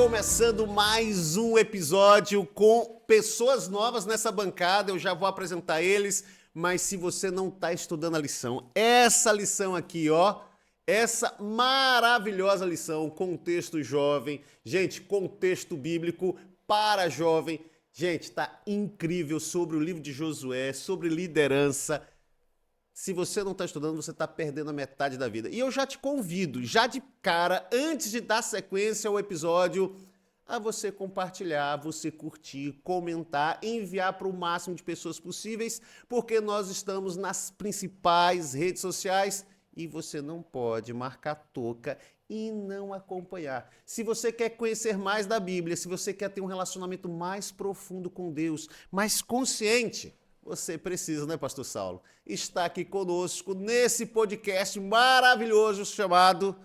começando mais um episódio com pessoas novas nessa bancada. Eu já vou apresentar eles, mas se você não está estudando a lição, essa lição aqui, ó, essa maravilhosa lição, contexto jovem, gente, contexto bíblico para jovem, gente, tá incrível sobre o livro de Josué, sobre liderança. Se você não está estudando, você está perdendo a metade da vida. E eu já te convido, já de cara, antes de dar sequência ao episódio, a você compartilhar, você curtir, comentar, enviar para o máximo de pessoas possíveis, porque nós estamos nas principais redes sociais e você não pode marcar toca e não acompanhar. Se você quer conhecer mais da Bíblia, se você quer ter um relacionamento mais profundo com Deus, mais consciente, você precisa, né, Pastor Saulo, estar aqui conosco nesse podcast maravilhoso chamado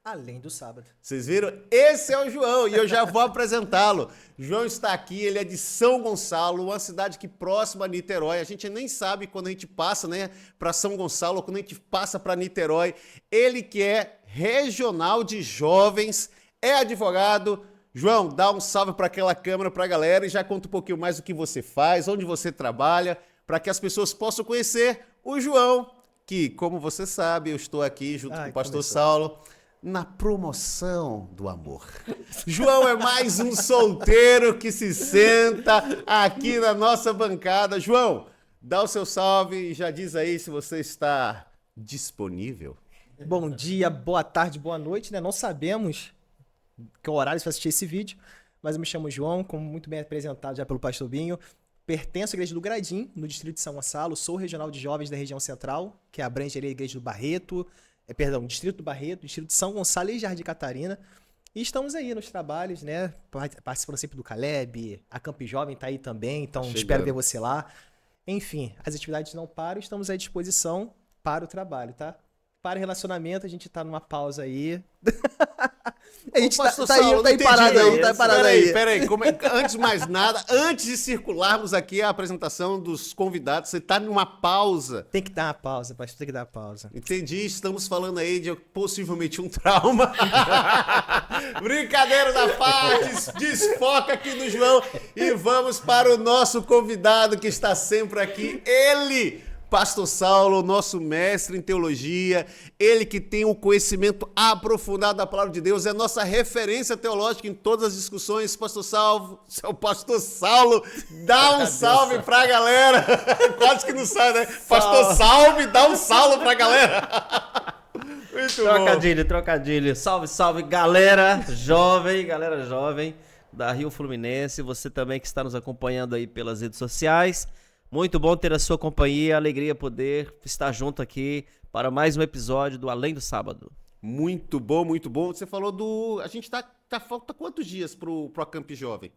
Além do Sábado. Vocês viram? Esse é o João e eu já vou apresentá-lo. João está aqui, ele é de São Gonçalo, uma cidade que próxima a Niterói. A gente nem sabe quando a gente passa, né, para São Gonçalo ou quando a gente passa para Niterói. Ele que é regional de jovens, é advogado. João, dá um salve para aquela câmera, para a galera e já conta um pouquinho mais do que você faz, onde você trabalha, para que as pessoas possam conhecer o João, que, como você sabe, eu estou aqui junto com o pastor Saulo, na promoção do amor. João é mais um solteiro que se senta aqui na nossa bancada. João, dá o seu salve e já diz aí se você está disponível. Bom dia, boa tarde, boa noite, né? Não sabemos que horário você vai assistir esse vídeo, mas eu me chamo João, como muito bem apresentado já pelo pastor Binho. Pertenço à Igreja do Gradim, no distrito de São Gonçalo. Sou regional de jovens da região central, que abrange ali a Igreja do Barreto, distrito do Barreto, distrito de São Gonçalo e Jardim Catarina. E estamos aí nos trabalhos, né? Participando sempre do Caleb, a Camp Jovem tá aí também, então espero ver você lá. Enfim, as atividades não param, estamos à disposição para o trabalho, tá? Para relacionamento, a gente tá numa pausa aí. A gente tá aí parado aí. Peraí. Antes de mais nada, antes de circularmos aqui a apresentação dos convidados, você tá numa pausa. Tem que dar uma pausa, pastor, tem que dar uma pausa. Entendi, estamos falando aí de possivelmente um trauma. Brincadeira da parte, desfoca aqui no João e vamos para o nosso convidado que está sempre aqui, ele... Pastor Saulo, nosso mestre em teologia, ele que tem um conhecimento aprofundado da palavra de Deus, é nossa referência teológica em todas as discussões. Pastor Saulo, dá um salve pra galera. Quase que não sai, né? Pastor Salve, dá um salve pra galera. Muito trocadilho. Salve, galera jovem da Rio Fluminense. Você também que está nos acompanhando aí pelas redes sociais. Muito bom ter a sua companhia, alegria poder estar junto aqui para mais um episódio do Além do Sábado. Muito bom, muito bom. Você falou do... A gente falta quantos dias pro Camp Jovem?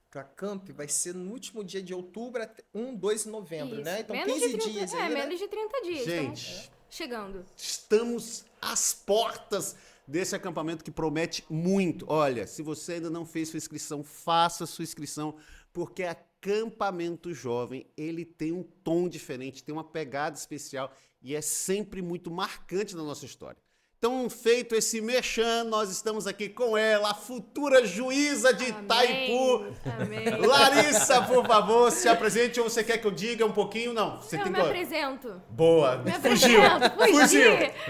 Pra Camp vai ser no último dia de outubro, 2 de novembro, Isso. né? Então menos 15 de 30, dias aí, menos de 30 dias. Gente, então, chegando. Estamos às portas desse acampamento que promete muito. Olha, se você ainda não fez sua inscrição, faça sua inscrição, porque acampamento jovem, ele tem um tom diferente, tem uma pegada especial e é sempre muito marcante na nossa história. Então, feito esse merchan, nós estamos aqui com ela, a futura juíza de Itaipu. Amém. Larissa, por favor, se apresente, ou você quer que eu diga um pouquinho? Não, você Eu tem me que... apresento. Boa, Me fugiu.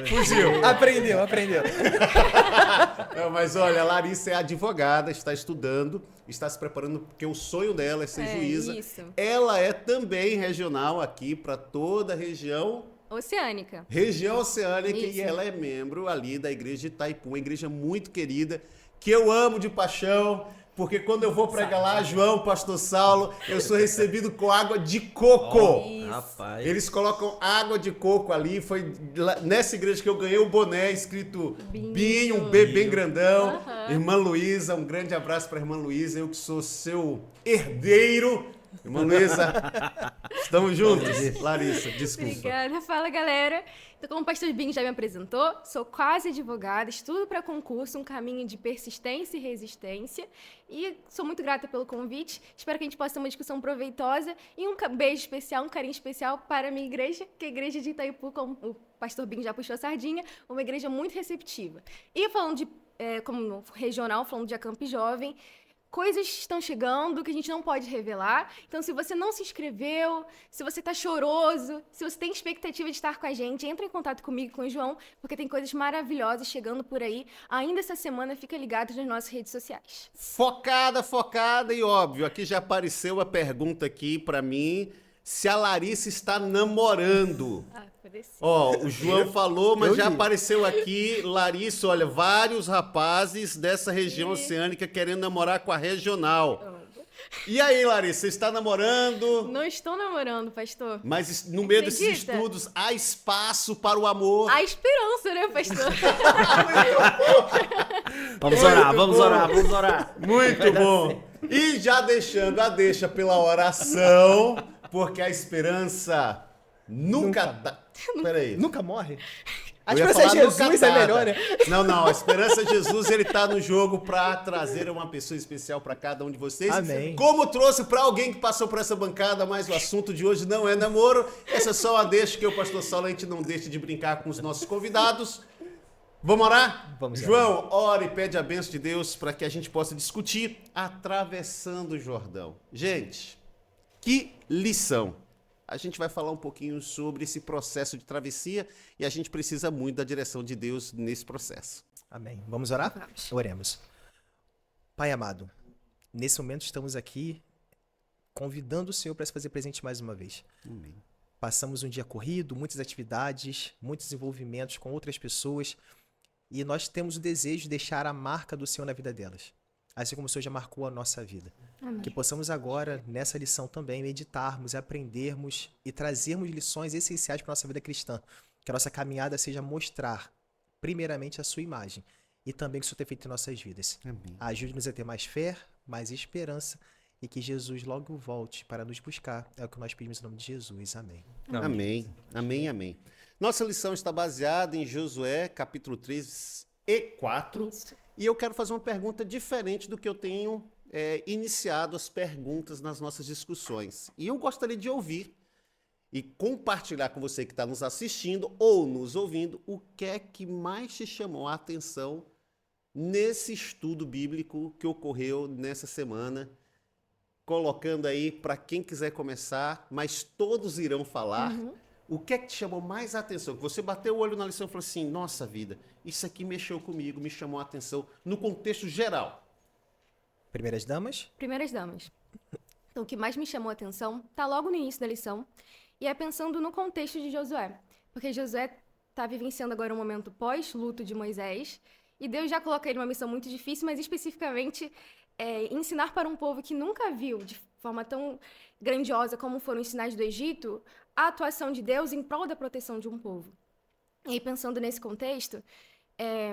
Fugi. Aprendeu. Não, mas olha, a Larissa é advogada, está estudando, está se preparando, porque o sonho dela é ser juíza. Isso. Ela é também regional aqui para toda a região Oceânica. Região Oceânica, Isso. e ela é membro ali da igreja de Itaipu, uma igreja muito querida, que eu amo de paixão, porque quando eu vou pregar lá, João, Pastor Saulo, eu sou recebido com água de coco. Rapaz. Eles colocam água de coco ali, foi nessa igreja que eu ganhei o boné escrito Binho, um B bem grandão. Irmã Luísa, um grande abraço para a irmã Luísa, eu que sou seu herdeiro. Irmã Luísa, estamos juntos. Larissa, desculpa. Obrigada. Fala, galera. Então, como o pastor Binho já me apresentou, sou quase advogada, estudo para concurso, um caminho de persistência e resistência. E sou muito grata pelo convite. Espero que a gente possa ter uma discussão proveitosa. E um beijo especial, um carinho especial para a minha igreja, que é a igreja de Itaipu, como o pastor Binho já puxou a sardinha, uma igreja muito receptiva. E falando de como no regional, falando de Acamp Jovem. Coisas estão chegando que a gente não pode revelar. Então, se você não se inscreveu, se você tá choroso, se você tem expectativa de estar com a gente, entra em contato comigo e com o João, porque tem coisas maravilhosas chegando por aí. Ainda essa semana, fica ligado nas nossas redes sociais. Focada e óbvio, aqui já apareceu a pergunta aqui pra mim, se a Larissa está namorando. Apareceu. Ó, o João falou, mas Eu já vi. apareceu aqui, Larissa, olha, vários rapazes dessa região oceânica querendo namorar com a regional. E aí, Larissa, você está namorando? Não estou namorando, pastor. Mas no meio desses Acredita? estudos, há espaço para o amor. Há esperança, né, pastor? Vamos orar. Muito bom. E já deixando a deixa pela oração, porque a esperança nunca dá. Peraí. Nunca morre? A Eu ia esperança é falar nunca Jesus, é dada. melhor, né? Não, a esperança é Jesus, ele tá no jogo pra trazer uma pessoa especial pra cada um de vocês. Amém. Como trouxe pra alguém que passou por essa bancada, mas o assunto de hoje não é namoro. Essa é só uma deixa que o pastor Saulo, a gente não deixa de brincar com os nossos convidados. Vamos orar? Vamos orar. João, ora e pede a bênção de Deus para que a gente possa discutir atravessando o Jordão. Gente, que lição! A gente vai falar um pouquinho sobre esse processo de travessia e a gente precisa muito da direção de Deus nesse processo. Amém. Vamos orar? Vamos. Oremos. Pai amado, nesse momento estamos aqui convidando o Senhor para se fazer presente mais uma vez. Amém. Passamos um dia corrido, muitas atividades, muitos envolvimentos com outras pessoas e nós temos o desejo de deixar a marca do Senhor na vida delas, assim como o Senhor já marcou a nossa vida. Amém. Que possamos agora, nessa lição também, meditarmos, aprendermos e trazermos lições essenciais para a nossa vida cristã. Que a nossa caminhada seja mostrar, primeiramente, a sua imagem e também o que o Senhor tem feito em nossas vidas. Amém. Ajude-nos a ter mais fé, mais esperança e que Jesus logo volte para nos buscar. É o que nós pedimos em nome de Jesus. Amém. Amém. Nossa lição está baseada em Josué, capítulo 3 e 4. Isso. E eu quero fazer uma pergunta diferente do que eu tenho iniciado as perguntas nas nossas discussões. E eu gostaria de ouvir e compartilhar com você que está nos assistindo ou nos ouvindo o que é que mais te chamou a atenção nesse estudo bíblico que ocorreu nessa semana. Colocando aí para quem quiser começar, mas todos irão falar. O que é que te chamou mais a atenção? Que você bateu o olho na lição e falou assim, nossa vida, isso aqui mexeu comigo, me chamou a atenção no contexto geral. Primeiras damas? Primeiras damas. Então, o que mais me chamou a atenção tá logo no início da lição e é pensando no contexto de Josué. Porque Josué tá vivenciando agora um momento pós-luto de Moisés e Deus já coloca ele numa missão muito difícil, mas especificamente ensinar para um povo que nunca viu de forma tão grandiosa como foram os sinais do Egito a atuação de Deus em prol da proteção de um povo. E aí, pensando nesse contexto,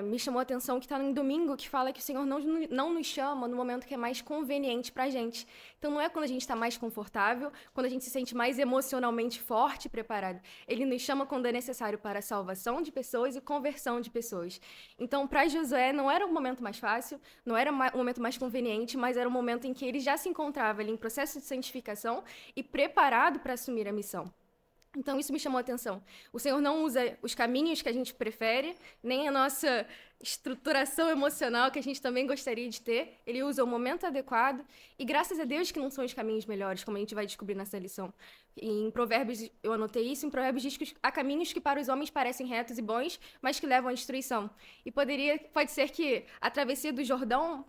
me chamou a atenção que está em domingo que fala que o Senhor não nos chama no momento que é mais conveniente para a gente. Então, não é quando a gente está mais confortável, quando a gente se sente mais emocionalmente forte e preparado. Ele nos chama quando é necessário para a salvação de pessoas e conversão de pessoas. Então, para Josué, não era o momento mais fácil, não era o momento mais conveniente, mas era o momento em que ele já se encontrava ali em processo de santificação e preparado para assumir a missão. Então, isso me chamou a atenção. O Senhor não usa os caminhos que a gente prefere, nem a nossa estruturação emocional que a gente também gostaria de ter. Ele usa o momento adequado e graças a Deus que não são os caminhos melhores, como a gente vai descobrir nessa lição. Em Provérbios, eu anotei isso, em Provérbios diz que há caminhos que para os homens parecem retos e bons, mas que levam à destruição. E pode ser que a travessia do Jordão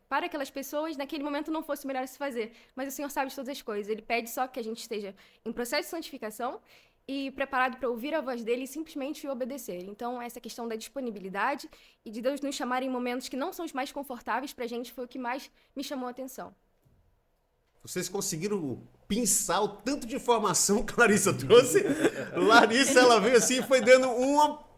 para aquelas pessoas, naquele momento não fosse o melhor a se fazer. Mas o Senhor sabe de todas as coisas. Ele pede só que a gente esteja em processo de santificação e preparado para ouvir a voz dele e simplesmente obedecer. Então, essa questão da disponibilidade e de Deus nos chamar em momentos que não são os mais confortáveis para a gente foi o que mais me chamou a atenção. Vocês conseguiram pensar o tanto de informação que a Larissa trouxe? Larissa, ela veio assim e foi dando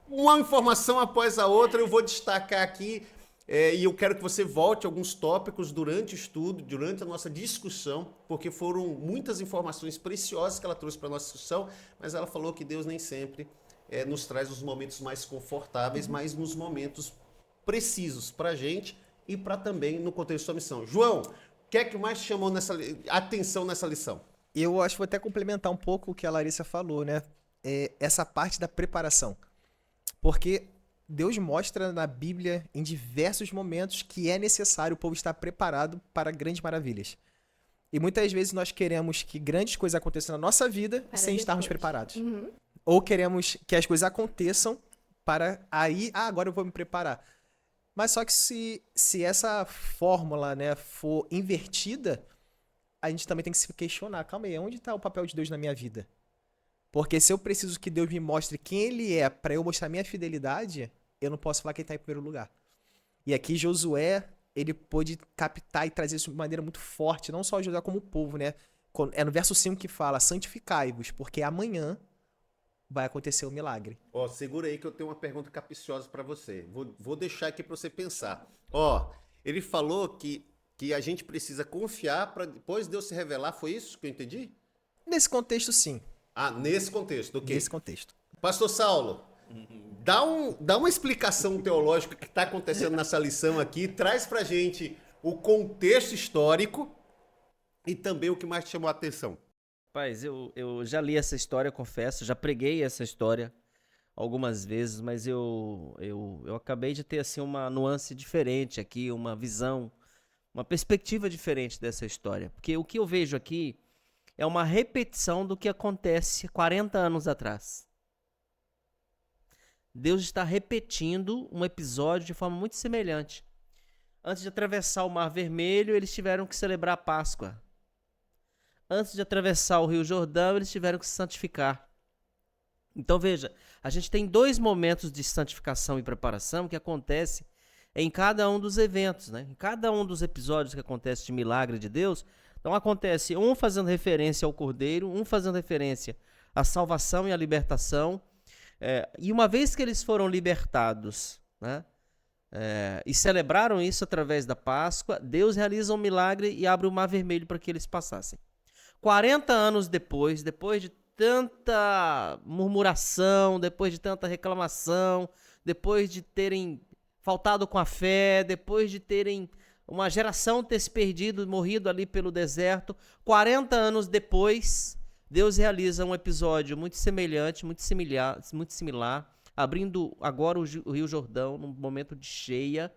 uma informação após a outra. Eu vou destacar aqui. E eu quero que você volte a alguns tópicos durante o estudo, durante a nossa discussão, porque foram muitas informações preciosas que ela trouxe para a nossa discussão, mas ela falou que Deus nem sempre nos traz os momentos mais confortáveis, mas nos momentos precisos para a gente e para também no contexto da missão. João, o que é que mais chamou atenção nessa lição? Eu acho que vou até complementar um pouco o que a Larissa falou, né? Essa parte da preparação. Porque Deus mostra na Bíblia, em diversos momentos, que é necessário o povo estar preparado para grandes maravilhas. E muitas vezes nós queremos que grandes coisas aconteçam na nossa vida Para sem estarmos depois. preparados. Uhum. Ou queremos que as coisas aconteçam para aí, agora eu vou me preparar. Mas só que se essa fórmula, né, for invertida, a gente também tem que se questionar. Calma aí, onde está o papel de Deus na minha vida? Porque se eu preciso que Deus me mostre quem Ele é para eu mostrar minha fidelidade, eu não posso falar que Ele está em primeiro lugar. E aqui Josué, ele pôde captar e trazer isso de maneira muito forte, não só Josué como o povo, né? É no verso 5 que fala, santificai-vos, porque amanhã vai acontecer o milagre. Ó, segura aí que eu tenho uma pergunta capciosa pra você. Vou deixar aqui pra você pensar. Ó, ele falou que a gente precisa confiar pra depois Deus se revelar. Foi isso que eu entendi? Nesse contexto, sim. Ah, nesse contexto, ok. Nesse contexto. Pastor Saulo, dá uma explicação teológica que está acontecendo nessa lição aqui. Traz pra gente o contexto histórico e também o que mais te chamou a atenção. Rapaz, eu já li essa história, confesso, já preguei essa história algumas vezes, mas eu acabei de ter assim uma nuance diferente aqui, uma visão, uma perspectiva diferente dessa história. Porque o que eu vejo aqui é uma repetição do que acontece 40 anos atrás. Deus está repetindo um episódio de forma muito semelhante. Antes de atravessar o Mar Vermelho, eles tiveram que celebrar a Páscoa. Antes de atravessar o Rio Jordão, eles tiveram que se santificar. Então veja, a gente tem 2 momentos de santificação e preparação que acontece em cada um dos eventos, né? Em cada um dos episódios que acontece de milagre de Deus. Então acontece um fazendo referência ao Cordeiro, um fazendo referência à salvação e à libertação. E uma vez que eles foram libertados, né? E celebraram isso através da Páscoa, Deus realiza um milagre e abre o Mar Vermelho para que eles passassem. 40 anos depois de tanta murmuração, depois de tanta reclamação, depois de terem faltado com a fé, depois de terem uma geração ter se perdido, morrido ali pelo deserto, 40 anos depois, Deus realiza um episódio muito semelhante, muito similar, abrindo agora o Rio Jordão num momento de cheia.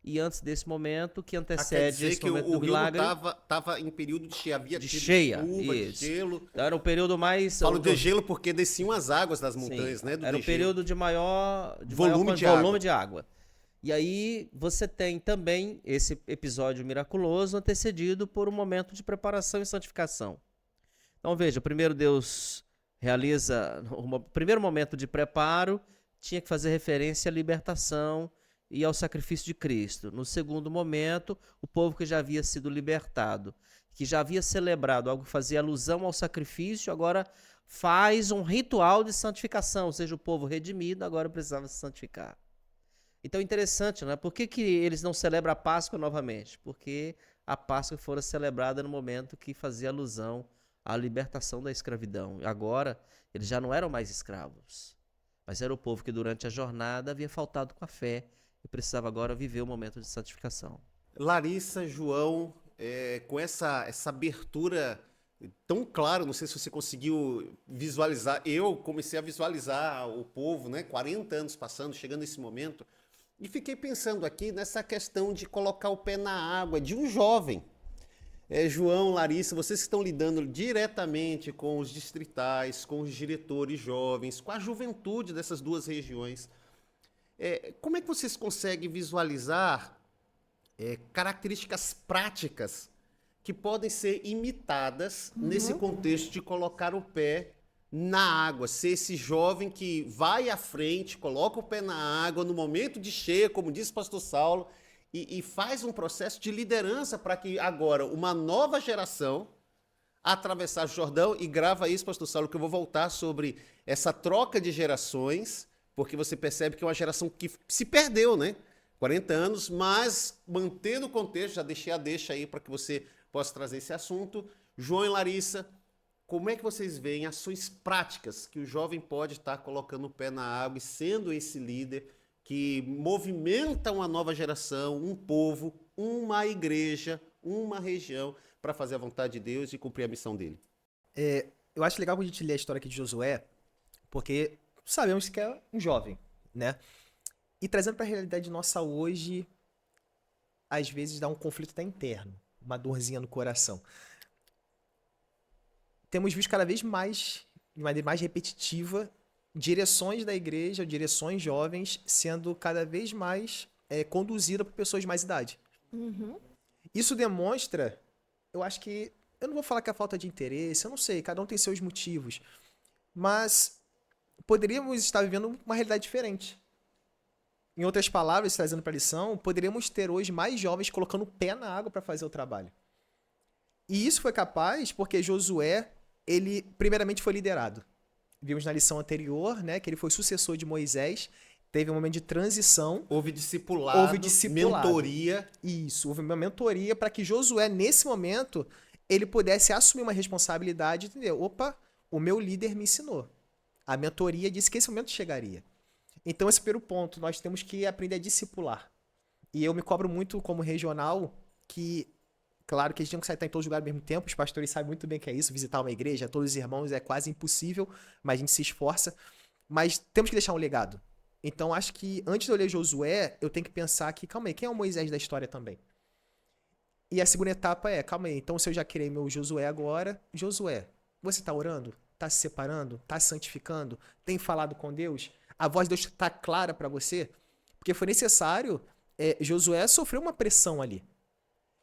E antes desse momento, que antecede esse momento do milagre... Estava em período de cheia, havia de tido cheia, chuva, de isso. gelo. Então, era um período mais... Falo de gelo porque desciam as águas das montanhas, Sim, né? Do era um degelo. período de maior Volume de água. E aí você tem também esse episódio miraculoso antecedido por um momento de preparação e santificação. Então veja, primeiro Deus realiza... O primeiro momento de preparo tinha que fazer referência à libertação e ao sacrifício de Cristo. No segundo momento, o povo que já havia sido libertado, que já havia celebrado algo que fazia alusão ao sacrifício, agora faz um ritual de santificação, ou seja, o povo redimido agora precisava se santificar. Então, interessante, né? Por que eles não celebram a Páscoa novamente? Porque a Páscoa fora celebrada no momento que fazia alusão à libertação da escravidão. Agora, eles já não eram mais escravos, mas era o povo que durante a jornada havia faltado com a fé e precisava agora viver o momento de santificação. Larissa, João, com essa abertura tão clara, não sei se você conseguiu visualizar, eu comecei a visualizar o povo, né, 40 anos passando, chegando nesse momento, e fiquei pensando aqui nessa questão de colocar o pé na água, de um jovem. João, Larissa, vocês que estão lidando diretamente com os distritais, com os diretores jovens, com a juventude dessas duas regiões, como é que vocês conseguem visualizar características práticas que podem ser imitadas nesse contexto de colocar o pé na água? Ser esse jovem que vai à frente, coloca o pé na água no momento de cheia, como disse o pastor Saulo, e faz um processo de liderança para que agora uma nova geração atravessar o Jordão. E grava isso, pastor Saulo, que eu vou voltar sobre essa troca de gerações, porque você percebe que é uma geração que se perdeu, né? 40 anos, mas mantendo o contexto, já deixei a deixa aí para que você possa trazer esse assunto. João e Larissa, como é que vocês veem ações práticas que o jovem pode estar colocando o pé na água e sendo esse líder que movimenta uma nova geração, um povo, uma igreja, uma região, para fazer a vontade de Deus e cumprir a missão dele? Eu acho legal quando a gente lê a história aqui de Josué, porque sabemos que é um jovem, né? E trazendo para a realidade nossa hoje, às vezes dá um conflito até interno, uma dorzinha no coração. Temos visto cada vez mais, de maneira mais repetitiva, direções da igreja, direções jovens, sendo cada vez mais conduzida por pessoas de mais idade. Isso demonstra, eu acho que, eu não vou falar que é falta de interesse, eu não sei, cada um tem seus motivos, mas poderíamos estar vivendo uma realidade diferente. Em outras palavras, trazendo para a lição, poderíamos ter hoje mais jovens colocando o pé na água para fazer o trabalho. E isso foi capaz porque Josué, ele primeiramente foi liderado. Vimos na lição anterior, né, que ele foi sucessor de Moisés, teve um momento de transição. Houve discipulado, mentoria. Isso, houve uma mentoria para que Josué, nesse momento, ele pudesse assumir uma responsabilidade e entender, opa, o meu líder me ensinou. A mentoria disse que esse momento chegaria. Então, esse primeiro ponto, nós temos que aprender a discipular. E eu me cobro muito como regional que, claro que a gente não consegue estar em todos os lugares ao mesmo tempo, os pastores sabem muito bem que é isso, visitar uma igreja, todos os irmãos, é quase impossível, mas a gente se esforça. Mas temos que deixar um legado. Então, acho que antes de eu ler Josué, eu tenho que pensar que, calma aí, quem é o Moisés da história também? E a segunda etapa é, calma aí, então se eu já criei meu Josué agora, Josué, você está orando? Está se separando? Está se santificando? Tem falado com Deus? A voz de Deus está clara para você? Porque foi necessário, Josué sofreu uma pressão ali.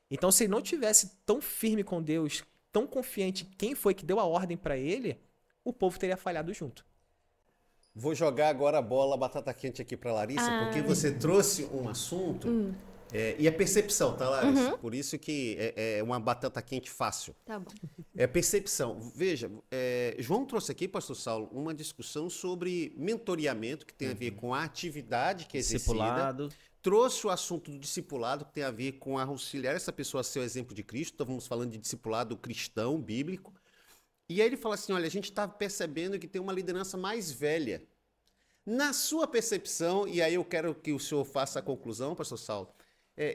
Então, se ele não tivesse tão firme com Deus, tão confiante em quem foi que deu a ordem para ele, o povo teria falhado junto. Vou jogar agora a bola, a batata quente aqui para Larissa, porque você trouxe um assunto, e é percepção, tá, Larissa? Por isso que é uma batata quente fácil. Tá bom. É percepção. Veja, João trouxe aqui, pastor Saulo, uma discussão sobre mentoreamento, que tem a ver com a atividade que é exercida. Discipulado. Trouxe o assunto do discipulado, que tem a ver com auxiliar essa pessoa a ser o exemplo de Cristo. Então, vamos falando de discipulado cristão, bíblico. E aí ele fala assim, olha, a gente está percebendo que tem uma liderança mais velha. Na sua percepção, e aí eu quero que o senhor faça a conclusão, pastor Saulo,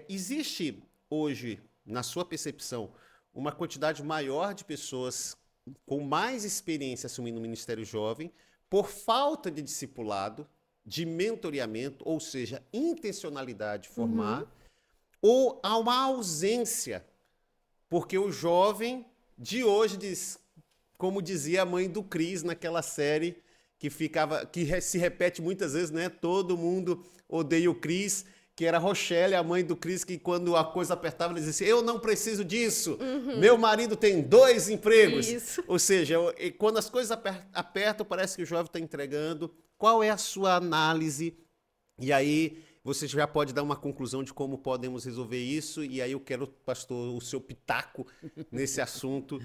existe hoje, na sua percepção, uma quantidade maior de pessoas com mais experiência assumindo o ministério jovem por falta de discipulado, de mentoreamento, ou seja, intencionalidade de formar, ou há uma ausência, porque o jovem de hoje diz, como dizia a mãe do Cris naquela série que se repete muitas vezes, né? Todo mundo odeia o Cris, que era a Rochelle, a mãe do Cris, que quando a coisa apertava, ele dizia assim, eu não preciso disso, meu marido tem 2 empregos. Isso. Ou seja, quando as coisas apertam, parece que o jovem está entregando. Qual é a sua análise? E aí você já pode dar uma conclusão de como podemos resolver isso. E aí eu quero, pastor, o seu pitaco nesse assunto,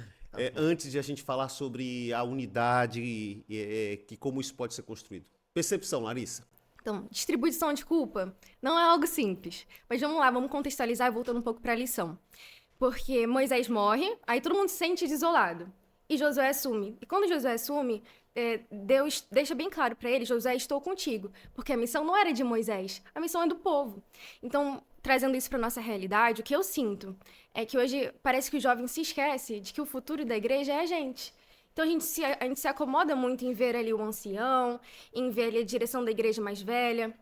antes de a gente falar sobre a unidade e como isso pode ser construído. Percepção, Larissa. Então, distribuição de culpa não é algo simples. Mas vamos lá, vamos contextualizar, voltando um pouco para a lição. Porque Moisés morre, aí todo mundo se sente desolado. E Josué assume. E quando Josué assume, Deus deixa bem claro para ele, Josué, estou contigo. Porque a missão não era de Moisés, a missão é do povo. Então, trazendo isso para nossa realidade, o que eu sinto é que hoje parece que o jovem se esquece de que o futuro da igreja é a gente. Então, a gente se acomoda muito em ver ali o ancião, em ver ali a direção da igreja mais velha.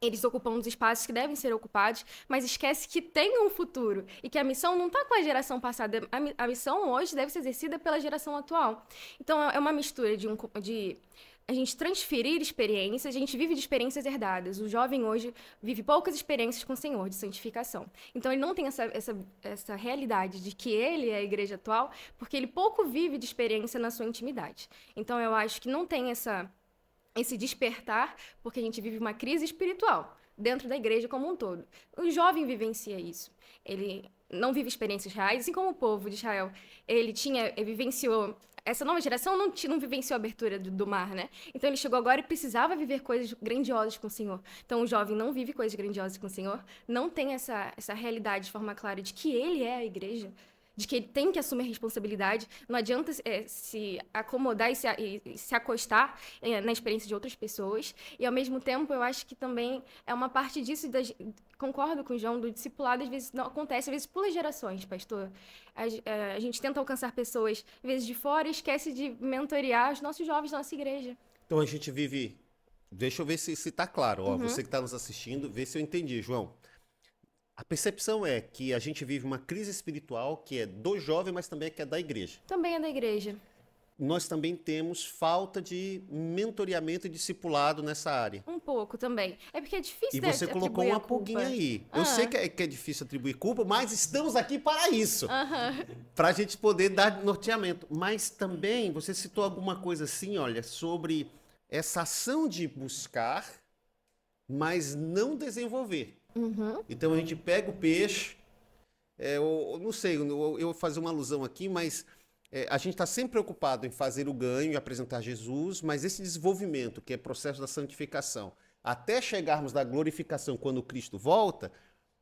Eles ocupam os espaços que devem ser ocupados, mas esquece que tem um futuro e que a missão não está com a geração passada. A missão hoje deve ser exercida pela geração atual. Então, é uma mistura de a gente transferir experiências, a gente vive de experiências herdadas. O jovem hoje vive poucas experiências com o Senhor, de santificação. Então, ele não tem essa realidade de que ele é a igreja atual, porque ele pouco vive de experiência na sua intimidade. Então, eu acho que não tem esse despertar, porque a gente vive uma crise espiritual dentro da igreja como um todo. O jovem vivencia isso. Ele não vive experiências reais, assim como o povo de Israel. Ele vivenciou... Essa nova geração não vivenciou a abertura do mar, né? Então ele chegou agora e precisava viver coisas grandiosas com o Senhor. Então o jovem não vive coisas grandiosas com o Senhor, não tem essa realidade de forma clara de que ele é a igreja, de que ele tem que assumir a responsabilidade. Não adianta se acomodar e se acostar na experiência de outras pessoas. E, ao mesmo tempo, eu acho que também é uma parte disso, concordo com o João, do discipulado, às vezes não acontece, às vezes pula gerações, pastor. A gente tenta alcançar pessoas, às vezes de fora, e esquece de mentorear os nossos jovens da nossa igreja. Então a gente vive deixa eu ver se tá claro. Ó, você que está nos assistindo, vê se eu entendi, João. A percepção é que a gente vive uma crise espiritual que é do jovem, mas também que é da igreja. Também é da igreja. Nós também temos falta de mentoreamento e discipulado nessa área. Um pouco também. É porque é difícil E você colocou atribuir uma a culpa. pulguinha aí. Eu sei que é difícil atribuir culpa, mas estamos aqui para isso. Para a gente poder dar norteamento. Mas também você citou alguma coisa assim, olha, sobre essa ação de buscar, mas não desenvolver. Então a gente pega o peixe, eu não sei, eu vou fazer uma alusão aqui, mas a gente está sempre preocupado em fazer o ganho e apresentar Jesus, mas esse desenvolvimento, que é o processo da santificação, até chegarmos da glorificação quando Cristo volta,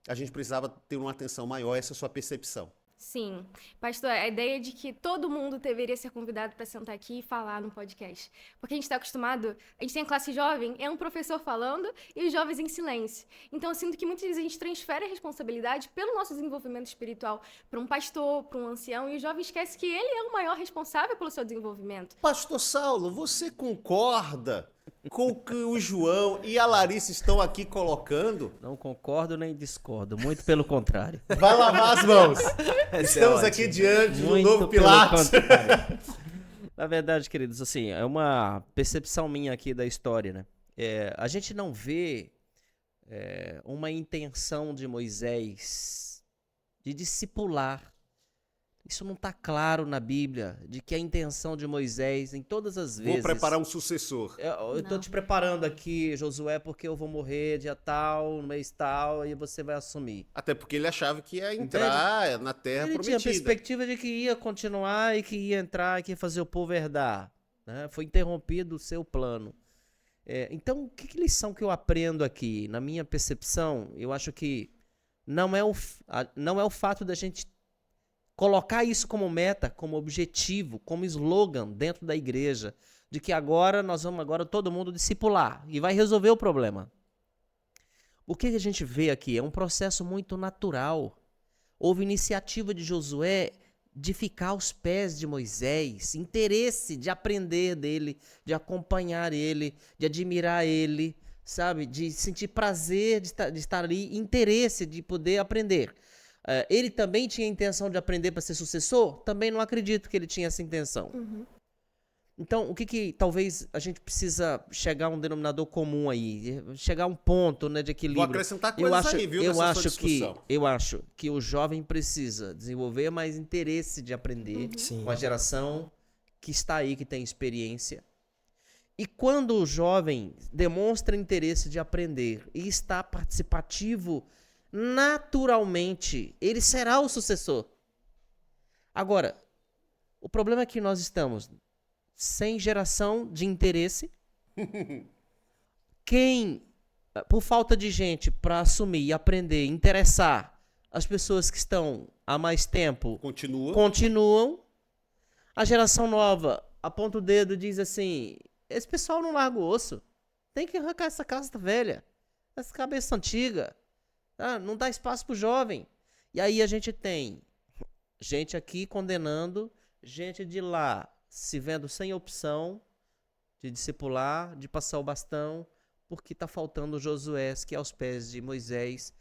a gente precisava ter uma atenção maior, essa é a sua percepção. Sim. Pastor, a ideia de que todo mundo deveria ser convidado para sentar aqui e falar no podcast. Porque a gente está acostumado, a gente tem a classe jovem, é um professor falando e os jovens em silêncio. Então eu sinto que muitas vezes a gente transfere a responsabilidade pelo nosso desenvolvimento espiritual para um pastor, para um ancião, e o jovem esquece que ele é o maior responsável pelo seu desenvolvimento. Pastor Saulo, você concorda com o que o João e a Larissa estão aqui colocando? Não concordo nem discordo, muito pelo contrário. Vai lavar as mãos. Esse Estamos é aqui ótimo. diante do Muito novo pelo Pilatos. contrário. Na verdade, queridos, assim, é uma percepção minha aqui da história, né? A gente não vê uma intenção de Moisés de discipular. Isso não está claro na Bíblia, de que a intenção de Moisés, em todas as vezes... Vou preparar um sucessor. Eu estou te preparando aqui, Josué, porque eu vou morrer dia tal, no mês tal, e você vai assumir. Até porque ele achava que ia entrar na terra Ele tinha a prometida. perspectiva de que ia continuar e que ia entrar e que ia fazer o povo herdar. Né? Foi interrompido o seu plano. Então, que lição que eu aprendo aqui? Na minha percepção, eu acho que não é o fato da gente colocar isso como meta, como objetivo, como slogan dentro da igreja, de que agora nós vamos todo mundo discipular e vai resolver o problema. O que a gente vê aqui é um processo muito natural. Houve iniciativa de Josué de ficar aos pés de Moisés, interesse de aprender dele, de acompanhar ele, de admirar ele, sabe? De sentir prazer de estar ali, interesse de poder aprender. Ele também tinha a intenção de aprender para ser sucessor? Também não acredito que ele tinha essa intenção. Então, o que talvez a gente precisa chegar a um denominador comum aí, chegar a um ponto, né, de equilíbrio. Vou acrescentar coisas aí, viu, nessa sua discussão. Eu acho que o jovem precisa desenvolver mais interesse de aprender com a geração que está aí, que tem experiência. E quando o jovem demonstra interesse de aprender e está participativo, naturalmente, ele será o sucessor. Agora, o problema é que nós estamos sem geração de interesse. Quem, por falta de gente para assumir, aprender, interessar, as pessoas que estão há mais tempo continuam. A geração nova aponta o dedo e diz assim: esse pessoal não larga o osso. Tem que arrancar essa casca velha, essa cabeça antiga. Não dá espaço pro jovem. E aí a gente tem gente aqui condenando, gente de lá se vendo sem opção de discipular, de passar o bastão, porque está faltando Josué, que aos pés de Moisés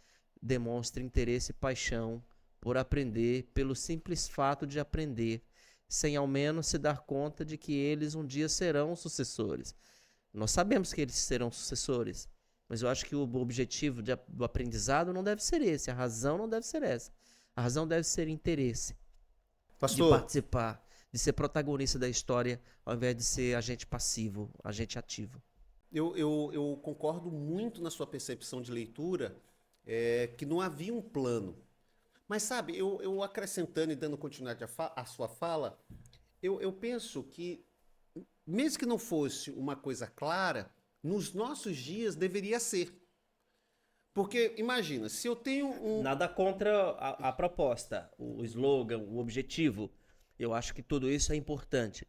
demonstra interesse e paixão por aprender, pelo simples fato de aprender, sem ao menos se dar conta de que eles um dia serão sucessores. Nós sabemos que eles serão sucessores, mas eu acho que o objetivo do aprendizado não deve ser esse, a razão não deve ser essa. A razão deve ser interesse, Pastor, de participar, de ser protagonista da história, ao invés de ser agente passivo, agente ativo. eu concordo muito na sua percepção de leitura, que não havia um plano. Mas sabe, eu acrescentando e dando continuidade à sua fala, eu penso que, mesmo que não fosse uma coisa clara, nos nossos dias deveria ser. Porque, imagina, se eu tenho um... Nada contra a proposta, o slogan, o objetivo. Eu acho que tudo isso é importante.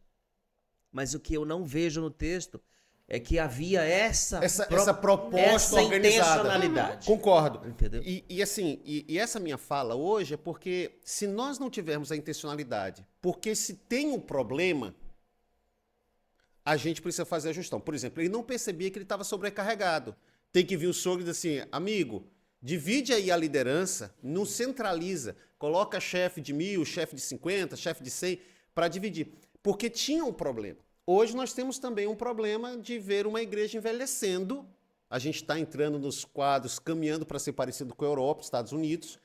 Mas o que eu não vejo no texto é que havia essa proposta essa organizada. intencionalidade. Concordo. Entendeu? E essa minha fala hoje é porque se nós não tivermos a intencionalidade, porque se tem um problema, a gente precisa fazer a gestão. Por exemplo, ele não percebia que ele estava sobrecarregado. Tem que vir o sogro e dizer assim, amigo, divide aí a liderança, não centraliza, coloca chefe de 1.000, chefe de 50, chefe de 100, para dividir. Porque tinha um problema. Hoje nós temos também um problema de ver uma igreja envelhecendo. A gente está entrando nos quadros, caminhando para ser parecido com a Europa, Estados Unidos,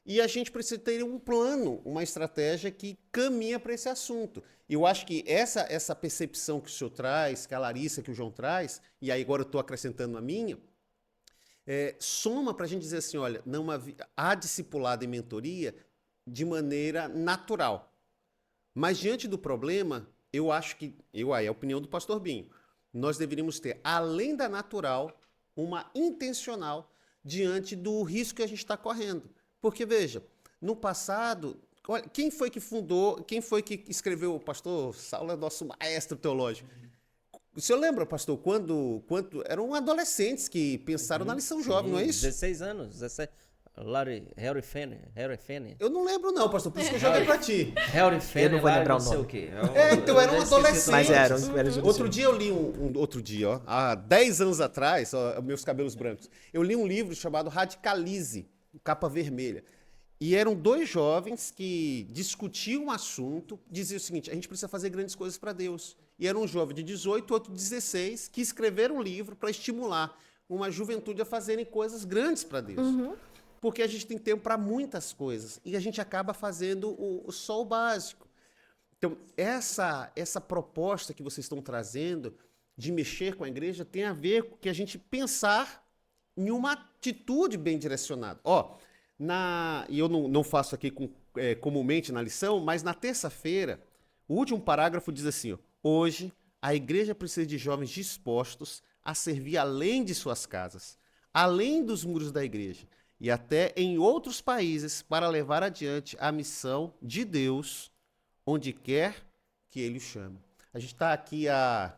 e a gente precisa ter um plano, uma estratégia que caminha para esse assunto. E eu acho que essa percepção que o senhor traz, que a Larissa, que o João traz, e aí agora eu estou acrescentando a minha, soma para a gente dizer assim, olha, não há discipulado e mentoria de maneira natural. Mas diante do problema, eu acho que, é a opinião do pastor Binho, nós deveríamos ter, além da natural, uma intencional diante do risco que a gente está correndo. Porque, veja, no passado, olha, quem foi que escreveu, o pastor Saulo é nosso maestro teológico. O senhor lembra, pastor, quando eram adolescentes que pensaram na lição jovem, não é isso? 16 anos, 17. Harry Finney. Eu não lembro não, pastor, por isso que eu joguei pra ti. Harry Finney, Eu não vou lembrar o não sei nome. o quê. Então eram adolescentes. Mas eram Outro dia eu li há 10 anos atrás, meus cabelos brancos, eu li um livro chamado Radicalize, capa vermelha. E eram 2 jovens que discutiam um assunto, diziam o seguinte, a gente precisa fazer grandes coisas para Deus. E era um jovem de 18, outro de 16, que escreveram um livro para estimular uma juventude a fazerem coisas grandes para Deus. Uhum. Porque a gente tem tempo para muitas coisas e a gente acaba fazendo só o básico. Então, essa proposta que vocês estão trazendo de mexer com a igreja tem a ver com que a gente pensar em uma atitude bem direcionada. E eu não faço aqui comumente na lição, mas na terça-feira, o último parágrafo diz assim, hoje a igreja precisa de jovens dispostos a servir além de suas casas, além dos muros da igreja, e até em outros países para levar adiante a missão de Deus onde quer que Ele o chame. A gente está aqui há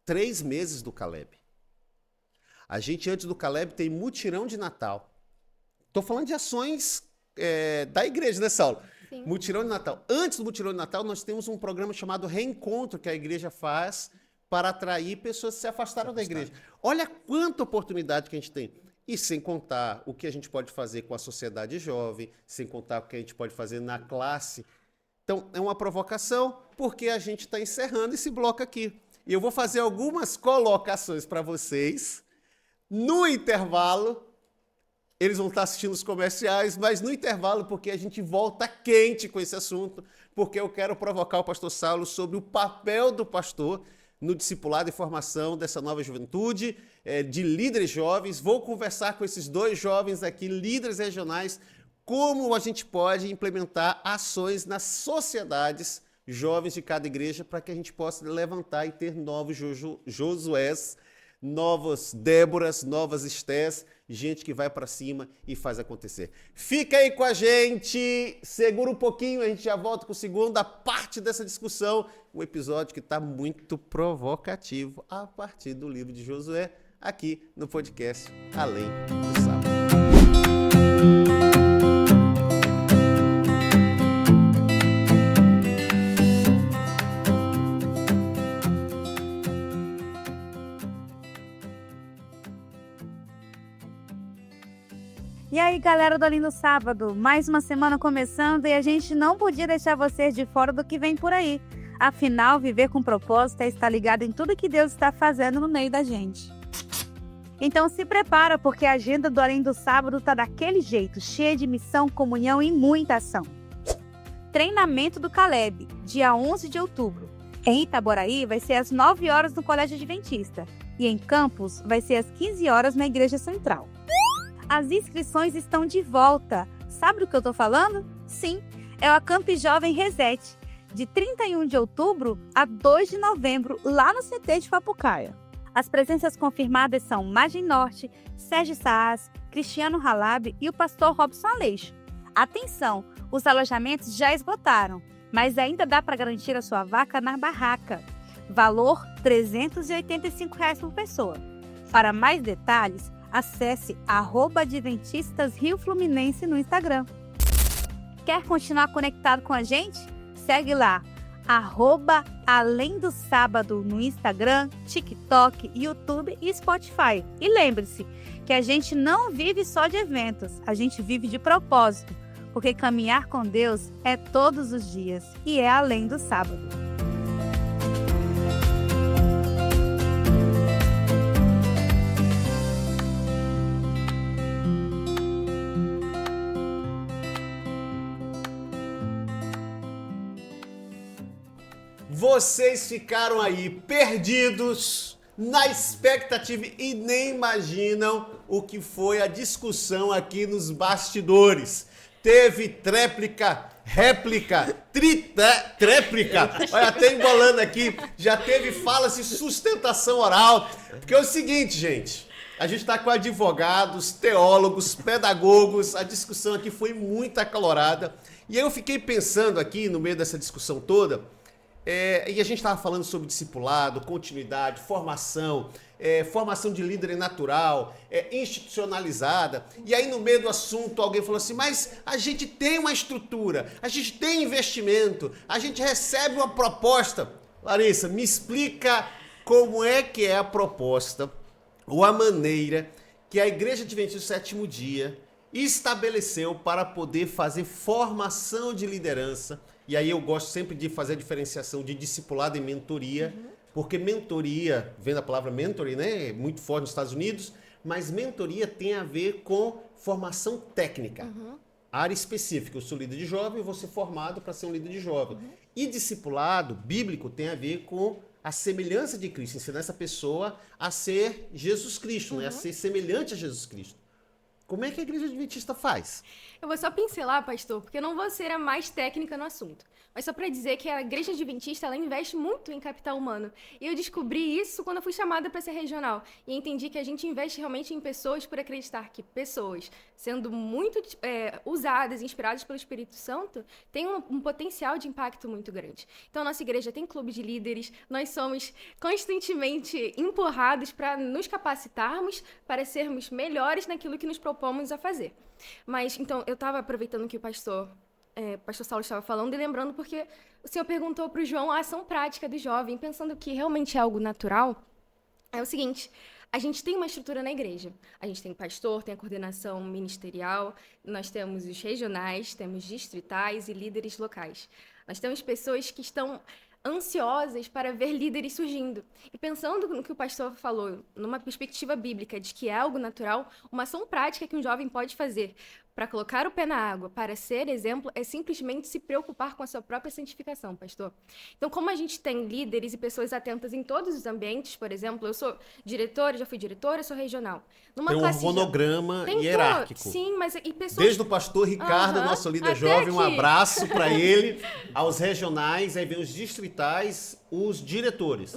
3 meses do Caleb. A gente, antes do Caleb, tem mutirão de Natal. Estou falando de ações da igreja, né, Saulo? Sim. Mutirão de Natal. Antes do mutirão de Natal, nós temos um programa chamado Reencontro, que a igreja faz para atrair pessoas que se afastaram da igreja. Olha quanta oportunidade que a gente tem. E sem contar o que a gente pode fazer com a sociedade jovem, sem contar o que a gente pode fazer na classe. Então, é uma provocação, porque a gente está encerrando esse bloco aqui. E eu vou fazer algumas colocações para vocês. No intervalo, eles vão estar assistindo os comerciais, mas no intervalo, porque a gente volta quente com esse assunto, porque eu quero provocar o pastor Saulo sobre o papel do pastor no discipulado e formação dessa nova juventude, de líderes jovens. Vou conversar com esses 2 jovens aqui, líderes regionais, como a gente pode implementar ações nas sociedades jovens de cada igreja para que a gente possa levantar e ter novos Josués, novas Déboras, novas Estés, gente que vai para cima e faz acontecer. Fica aí com a gente, segura um pouquinho, a gente já volta com a segunda parte dessa discussão, um episódio que está muito provocativo a partir do livro de Josué, aqui no podcast Além do Sábado. E aí, galera do Além do Sábado, mais uma semana começando e a gente não podia deixar vocês de fora do que vem por aí. Afinal, viver com propósito é estar ligado em tudo que Deus está fazendo no meio da gente. Então se prepara, porque a agenda do Além do Sábado tá daquele jeito, cheia de missão, comunhão e muita ação. Treinamento do Caleb, dia 11 de outubro. Em Itaboraí vai ser às 9 horas no Colégio Adventista e em Campos vai ser às 15 horas na Igreja Central. As inscrições estão de volta. Sabe do que eu tô falando? Sim, é o Acamp Jovem Reset, de 31 de outubro a 2 de novembro, lá no CT de Papucaia. As presenças confirmadas são Magem Norte, Sérgio Saas, Cristiano Halab e o pastor Robson Aleixo. Atenção, os alojamentos já esgotaram, mas ainda dá para garantir a sua vaca na barraca. Valor R$ 385 por pessoa. Para mais detalhes, acesse @Adventistas Rio Fluminense no Instagram. Quer continuar conectado com a gente? Segue lá, @Além do Sábado no Instagram, TikTok, YouTube e Spotify. E lembre-se que a gente não vive só de eventos, a gente vive de propósito, porque caminhar com Deus é todos os dias e é além do sábado. Vocês ficaram aí perdidos na expectativa e nem imaginam o que foi a discussão aqui nos bastidores. Teve tréplica, réplica, tréplica, olha, até embolando aqui, já teve falas de sustentação oral. Porque é o seguinte, gente, a gente está com advogados, teólogos, pedagogos, a discussão aqui foi muito acalorada. E eu fiquei pensando aqui, no meio dessa discussão toda, e a gente estava falando sobre discipulado, continuidade, formação, formação de líder natural, institucionalizada. E aí no meio do assunto alguém falou assim, mas a gente tem uma estrutura, a gente tem investimento, a gente recebe uma proposta. Larissa, me explica como é que é a proposta ou a maneira que a Igreja Adventista do Sétimo Dia estabeleceu para poder fazer formação de liderança. E aí eu gosto sempre de fazer a diferenciação de discipulado e mentoria, porque mentoria, vem da palavra mentoring, né? É muito forte nos Estados Unidos, mas mentoria tem a ver com formação técnica. Área específica. Eu sou líder de jovem, eu vou ser formado para ser um líder de jovem. E discipulado bíblico tem a ver com a semelhança de Cristo, ensinar essa pessoa a ser Jesus Cristo, né? A ser semelhante a Jesus Cristo. Como é que a Igreja Adventista faz? Eu vou só pincelar, pastor, porque eu não vou ser a mais técnica no assunto. Mas só para dizer que a Igreja Adventista, ela investe muito em capital humano. E eu descobri isso quando eu fui chamada para ser regional. E entendi que a gente investe realmente em pessoas por acreditar que pessoas, sendo muito usadas, inspiradas pelo Espírito Santo, têm um potencial de impacto muito grande. Então, a nossa igreja tem clube de líderes, nós somos constantemente empurrados para nos capacitarmos, para sermos melhores naquilo que nos propomos a fazer. Mas, então, eu estava aproveitando que o pastor Saulo estava falando e lembrando porque o senhor perguntou para o João a ação prática do jovem, pensando que realmente é algo natural. É o seguinte, a gente tem uma estrutura na igreja. A gente tem o pastor, tem a coordenação ministerial, nós temos os regionais, temos distritais e líderes locais. Nós temos pessoas que estão ansiosas para ver líderes surgindo. E pensando no que o pastor falou, numa perspectiva bíblica de que é algo natural, uma ação prática que um jovem pode fazer para colocar o pé na água, para ser exemplo, é simplesmente se preocupar com a sua própria santificação, pastor. Então, como a gente tem líderes e pessoas atentas em todos os ambientes, por exemplo, eu sou diretora, já fui diretora, sou regional. Tem um organograma hierárquico. Sim, mas e pessoas... Desde o pastor Ricardo, nosso líder jovem, um abraço para ele, aos regionais, aí vem os distritais, os diretores.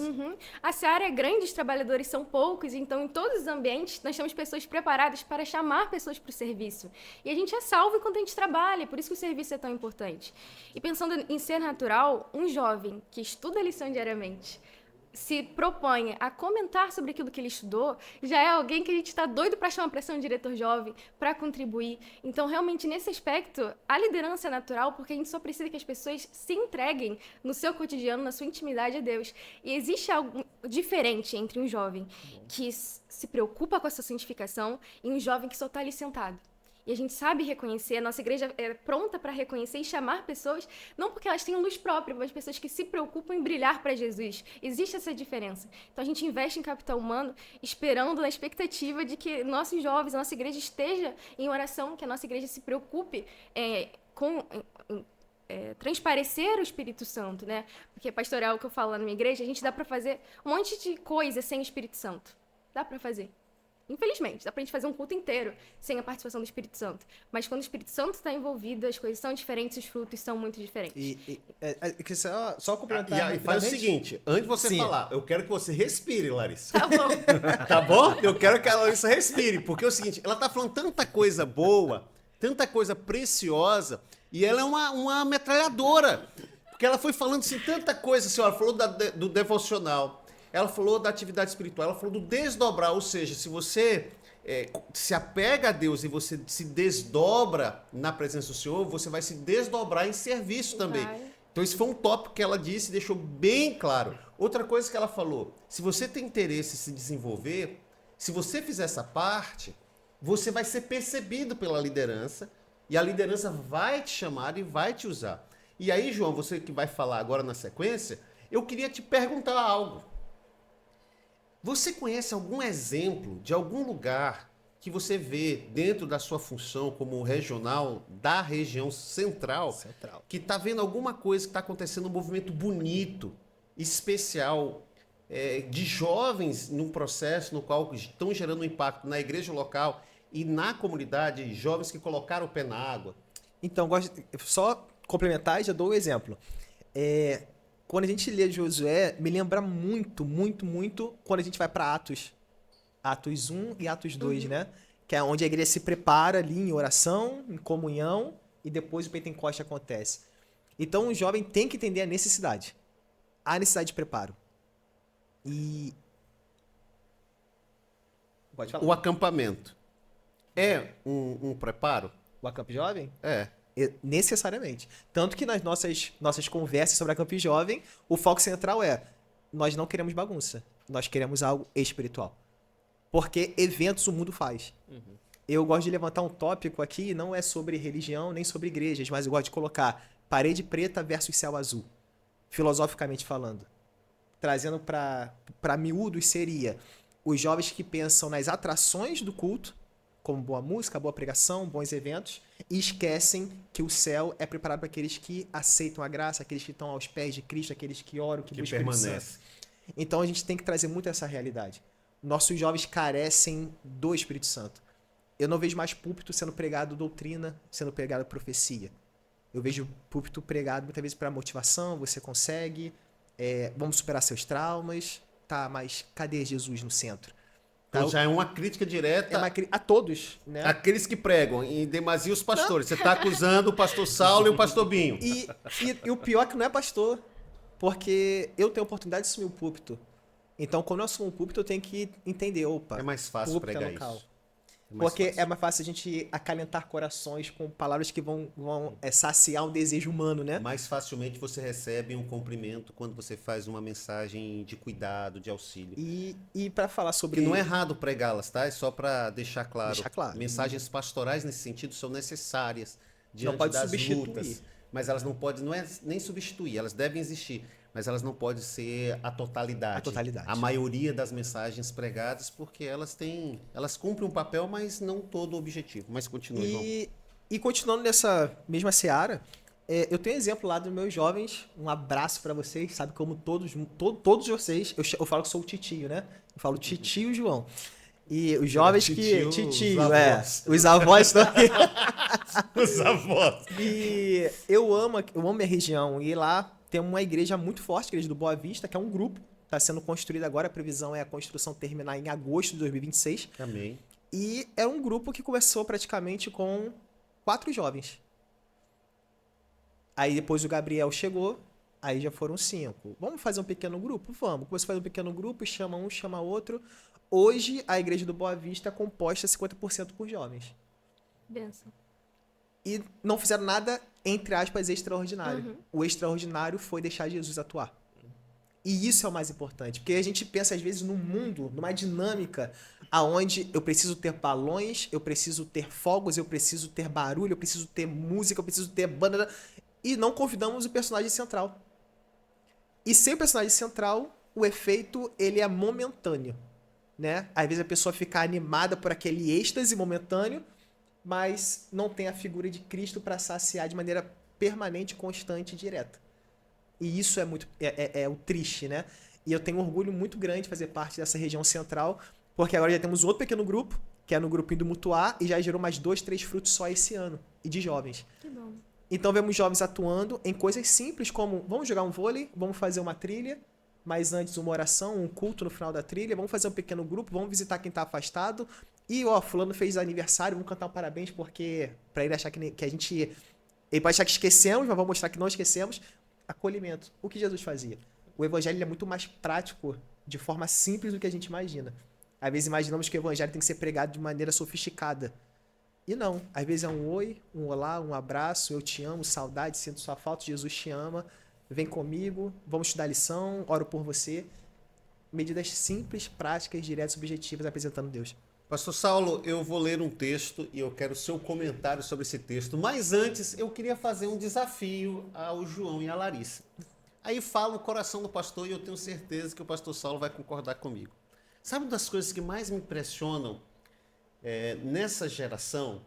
A seara é grande, os trabalhadores são poucos, então em todos os ambientes nós temos pessoas preparadas para chamar pessoas para o serviço. E a gente é salvo enquanto a gente trabalha, por isso que o serviço é tão importante. E pensando em ser natural, um jovem que estuda a lição diariamente, se propõe a comentar sobre aquilo que ele estudou, já é alguém que a gente está doido para chamar para ser um diretor jovem, para contribuir. Então, realmente, nesse aspecto, a liderança é natural, porque a gente só precisa que as pessoas se entreguem no seu cotidiano, na sua intimidade a Deus. E existe algo diferente entre um jovem que se preocupa com a sua santificação e um jovem que só está ali sentado. E a gente sabe reconhecer, a nossa igreja é pronta para reconhecer e chamar pessoas, não porque elas tenham luz própria, mas pessoas que se preocupam em brilhar para Jesus. Existe essa diferença. Então a gente investe em capital humano, esperando na expectativa de que nossos jovens, a nossa igreja esteja em oração, que a nossa igreja se preocupe com transparecer o Espírito Santo, né? Porque pastoral, o que eu falo lá na minha igreja, a gente dá para fazer um monte de coisa sem o Espírito Santo. Dá para fazer. Infelizmente, dá pra gente fazer um culto inteiro sem a participação do Espírito Santo. Mas quando o Espírito Santo está envolvido, as coisas são diferentes, os frutos são muito diferentes. Só complementar. E faz o seguinte, antes de você falar, eu quero que você respire, Larissa. Tá bom. Tá bom? Eu quero que a Larissa respire, porque é o seguinte, ela tá falando tanta coisa boa, tanta coisa preciosa, e ela é uma metralhadora. Porque ela foi falando assim, tanta coisa, assim, ela falou do devocional, ela falou da atividade espiritual, ela falou do desdobrar, ou seja, se você se apega a Deus e você se desdobra na presença do Senhor, você vai se desdobrar em serviço também. Então isso foi um tópico que ela disse e deixou bem claro. Outra coisa que ela falou, se você tem interesse em se desenvolver, se você fizer essa parte, você vai ser percebido pela liderança e a liderança vai te chamar e vai te usar. E aí, João, você que vai falar agora na sequência, eu queria te perguntar algo. Você conhece algum exemplo de algum lugar que você vê dentro da sua função como regional da região central, que está vendo alguma coisa que está acontecendo, um movimento bonito, especial, de jovens num processo no qual estão gerando um impacto na igreja local e na comunidade, jovens que colocaram o pé na água? Então, só complementar, já dou um exemplo. Quando a gente lê Josué, me lembra muito, muito, muito quando a gente vai para Atos. Atos 1 e Atos 2, né? Que é onde a igreja se prepara ali em oração, em comunhão, e depois o Pentecoste acontece. Então, o jovem tem que entender a necessidade. A necessidade de preparo. E... Pode falar. O acampamento é um preparo? O Acamp Jovem? É. Necessariamente. Tanto que nas nossas conversas sobre a Acamp Jovem, o foco central é: nós não queremos bagunça, nós queremos algo espiritual. Porque eventos o mundo faz. Eu gosto de levantar um tópico aqui, não é sobre religião nem sobre igrejas, mas eu gosto de colocar parede preta versus céu azul, filosoficamente falando. Trazendo para miúdos seria os jovens que pensam nas atrações do culto, como boa música, boa pregação, bons eventos, e esquecem que o céu é preparado para aqueles que aceitam a graça, aqueles que estão aos pés de Cristo, aqueles que oram, que buscam o Espírito Santo. Então a gente tem que trazer muito essa realidade. Nossos jovens carecem do Espírito Santo. Eu não vejo mais púlpito sendo pregado doutrina, sendo pregado profecia. Eu vejo púlpito pregado muitas vezes para motivação, você consegue, vamos superar seus traumas, tá? Mas cadê Jesus no centro? Então já é uma crítica direta a todos, né? Aqueles que pregam, em demasia os pastores. Você está acusando o pastor Saulo e o pastor Binho. E o pior é que não é pastor, porque eu tenho a oportunidade de assumir o púlpito. Então, quando eu assumo o púlpito, eu tenho que entender, opa, é mais fácil pregar isso. Porque é mais fácil a gente acalentar corações com palavras que vão saciar um desejo humano, né? Mais facilmente você recebe um cumprimento quando você faz uma mensagem de cuidado, de auxílio. E para falar sobre... Que não é errado pregá-las, tá? É só para deixar claro. Deixar claro. Mensagens pastorais nesse sentido são necessárias diante não pode das substituir. lutas. Mas elas não podem, não é nem substituir, elas devem existir. Mas elas não podem ser a totalidade. A totalidade. A maioria das mensagens pregadas, porque elas cumprem um papel, mas não todo o objetivo. Mas continua, João. E continuando nessa mesma seara, eu tenho exemplo lá dos meus jovens. Um abraço para vocês. Sabe como todos vocês... Eu falo que sou o titio, né? Eu falo titio João. E os jovens titio, os avós também. Os avós. E eu amo minha região. E lá tem uma igreja muito forte, a Igreja do Boa Vista, que é um grupo. Está sendo construído agora. A previsão é a construção terminar em agosto de 2026. Amém. E é um grupo que começou praticamente com 4 jovens. Aí depois o Gabriel chegou, aí já foram 5. Vamos fazer um pequeno grupo? Vamos. Começou a fazer um pequeno grupo, chama um, chama outro. Hoje, a Igreja do Boa Vista é composta 50% por jovens. Benção. E não fizeram nada, entre aspas, extraordinário. O extraordinário foi deixar Jesus atuar. E isso é o mais importante. Porque a gente pensa, às vezes, num mundo, numa dinâmica, onde eu preciso ter balões, eu preciso ter fogos, eu preciso ter barulho, eu preciso ter música, eu preciso ter banda. E não convidamos o personagem central. E sem o personagem central, o efeito ele é momentâneo. Né? Às vezes a pessoa fica animada por aquele êxtase momentâneo, mas não tem a figura de Cristo para saciar de maneira permanente, constante e direta. E isso é muito o triste, né? E eu tenho um orgulho muito grande de fazer parte dessa região central, porque agora já temos outro pequeno grupo, que é no grupinho do Mutuá, e já gerou mais 2, 3 frutos só esse ano, e de jovens. Que bom. Então vemos jovens atuando em coisas simples como, vamos jogar um vôlei, vamos fazer uma trilha, mas antes uma oração, um culto no final da trilha, vamos fazer um pequeno grupo, vamos visitar quem está afastado, e fulano fez aniversário, vamos cantar um parabéns, porque para ele achar que a gente... Ele pode achar que esquecemos, mas vamos mostrar que não esquecemos. Acolhimento. O que Jesus fazia? O evangelho é muito mais prático, de forma simples do que a gente imagina. Às vezes imaginamos que o evangelho tem que ser pregado de maneira sofisticada. E não. Às vezes é um oi, um olá, um abraço, eu te amo, saudade, sinto sua falta, Jesus te ama. vem comigo, vamos estudar a lição, oro por você. Medidas simples, práticas, diretas, objetivas, apresentando Deus. Pastor Saulo, eu vou ler um texto e eu quero o seu comentário sobre esse texto. Mas antes, eu queria fazer um desafio ao João e à Larissa. Aí fala o coração do pastor e eu tenho certeza que o pastor Saulo vai concordar comigo. Sabe uma das coisas que mais me impressionam nessa geração,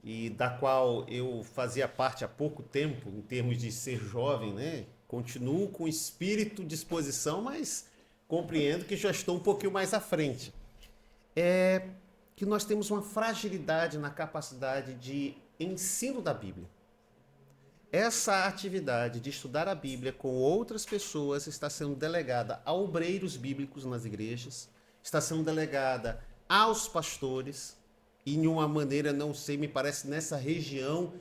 e da qual eu fazia parte há pouco tempo, em termos de ser jovem, né? Continuo com espírito, disposição, mas compreendo que já estou um pouquinho mais à frente. É que nós temos uma fragilidade na capacidade de ensino da Bíblia. Essa atividade de estudar a Bíblia com outras pessoas está sendo delegada a obreiros bíblicos nas igrejas, está sendo delegada aos pastores, e de uma maneira, não sei, me parece nessa região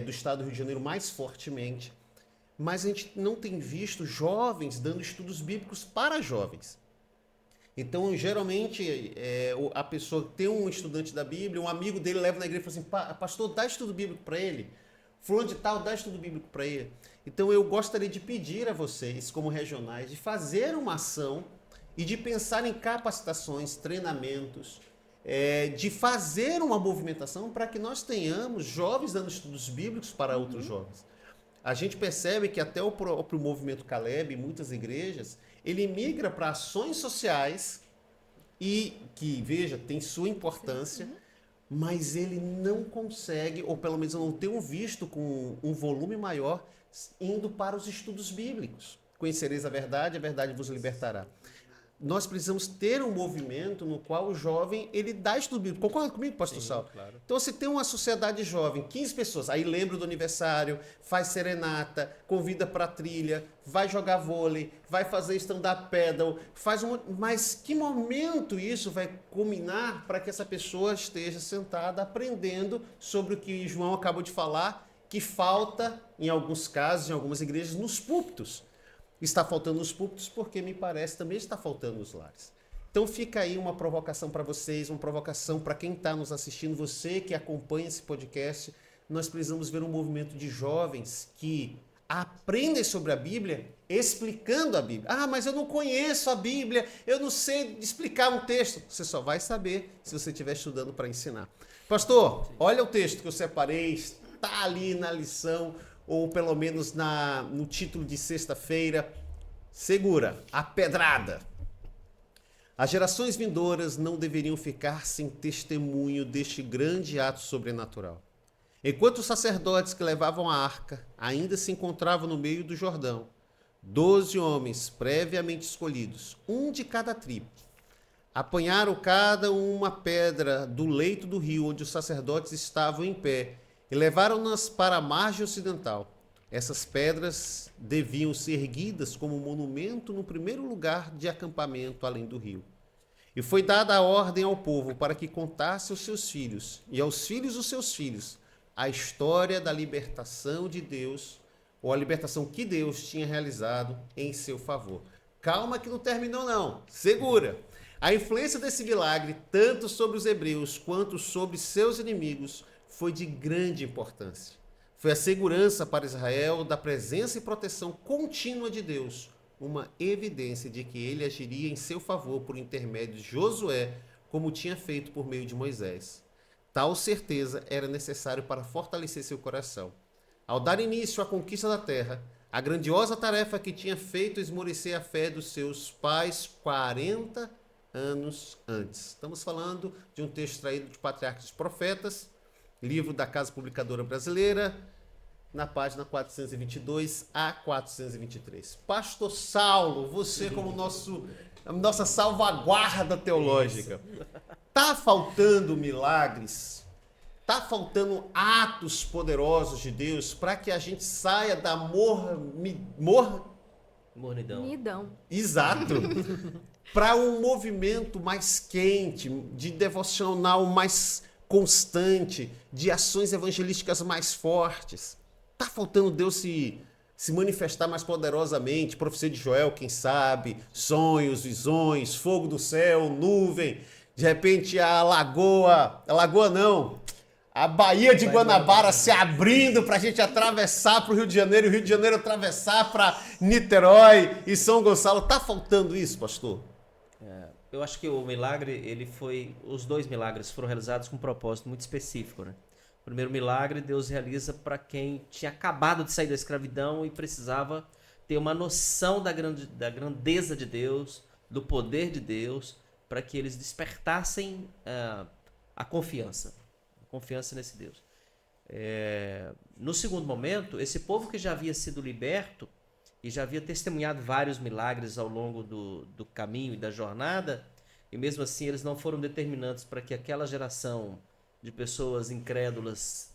do estado do Rio de Janeiro mais fortemente, mas a gente não tem visto jovens dando estudos bíblicos para jovens. Então, geralmente, a pessoa tem um estudante da Bíblia, um amigo dele leva na igreja e fala assim, pastor, dá estudo bíblico para ele. Fulano de tal, dá estudo bíblico para ele. Então, eu gostaria de pedir a vocês, como regionais, de fazer uma ação e de pensar em capacitações, treinamentos, de fazer uma movimentação para que nós tenhamos jovens dando estudos bíblicos para outros jovens. A gente percebe que até o próprio movimento Caleb, em muitas igrejas, ele migra para ações sociais e que, veja, tem sua importância, mas ele não consegue, ou pelo menos eu não tenho visto com um volume maior, indo para os estudos bíblicos. Conhecereis a verdade vos libertará. Nós precisamos ter um movimento no qual o jovem, ele dá estudo bíblico. Concorda comigo, pastor Saulo? Claro. Então, você tem uma sociedade jovem, 15 pessoas, aí lembra do aniversário, faz serenata, convida para trilha, vai jogar vôlei, vai fazer stand-up paddle, mas que momento isso vai culminar para que essa pessoa esteja sentada aprendendo sobre o que João acabou de falar, que falta, em alguns casos, em algumas igrejas, nos púlpitos. Está faltando nos púlpitos porque, me parece, também está faltando nos lares. Então fica aí uma provocação para vocês, uma provocação para quem está nos assistindo, você que acompanha esse podcast. Nós precisamos ver um movimento de jovens que aprendem sobre a Bíblia, explicando a Bíblia. Ah, mas eu não conheço a Bíblia, eu não sei explicar um texto. Você só vai saber se você estiver estudando para ensinar. Pastor, olha o texto que eu separei, está ali na lição, ou pelo menos no título de sexta-feira. Segura, a pedrada. As gerações vindouras não deveriam ficar sem testemunho deste grande ato sobrenatural. Enquanto os sacerdotes que levavam a arca ainda se encontravam no meio do Jordão, 12 homens previamente escolhidos, um de cada tribo, apanharam cada uma pedra do leito do rio onde os sacerdotes estavam em pé e levaram-nas para a margem ocidental. Essas pedras deviam ser erguidas como monumento no primeiro lugar de acampamento além do rio. E foi dada a ordem ao povo para que contasse aos seus filhos e aos filhos dos seus filhos a história da libertação de Deus, ou a libertação que Deus tinha realizado em seu favor. Calma que não terminou não, segura. A influência desse milagre, tanto sobre os hebreus quanto sobre seus inimigos, foi de grande importância. Foi a segurança para Israel da presença e proteção contínua de Deus, uma evidência de que ele agiria em seu favor por intermédio de Josué, como tinha feito por meio de Moisés. Tal certeza era necessária para fortalecer seu coração. Ao dar início à conquista da terra, a grandiosa tarefa que tinha feito esmorecer a fé dos seus pais 40 anos antes. Estamos falando de um texto extraído de Patriarcas e Profetas, livro da Casa Publicadora Brasileira, na página 422 a 423. Pastor Saulo, você como nossa salvaguarda teológica, está faltando milagres? Está faltando atos poderosos de Deus para que a gente saia da Mornidão. Exato. Para um movimento mais quente, de devocional mais constante, de ações evangelísticas mais fortes. Está faltando Deus se manifestar mais poderosamente, profecia de Joel, quem sabe, sonhos, visões, fogo do céu, nuvem, de repente a lagoa não, A Baía de Guanabara se abrindo para a gente atravessar para o Rio de Janeiro, e o Rio de Janeiro atravessar para Niterói e São Gonçalo. Tá faltando isso, pastor? Eu acho que o milagre, os dois milagres foram realizados com um propósito muito específico, né? O primeiro milagre Deus realiza para quem tinha acabado de sair da escravidão e precisava ter uma noção da grandeza de Deus, do poder de Deus, para que eles despertassem a confiança nesse Deus. No segundo momento, esse povo que já havia sido liberto e já havia testemunhado vários milagres ao longo do caminho e da jornada, e mesmo assim eles não foram determinantes para que aquela geração de pessoas incrédulas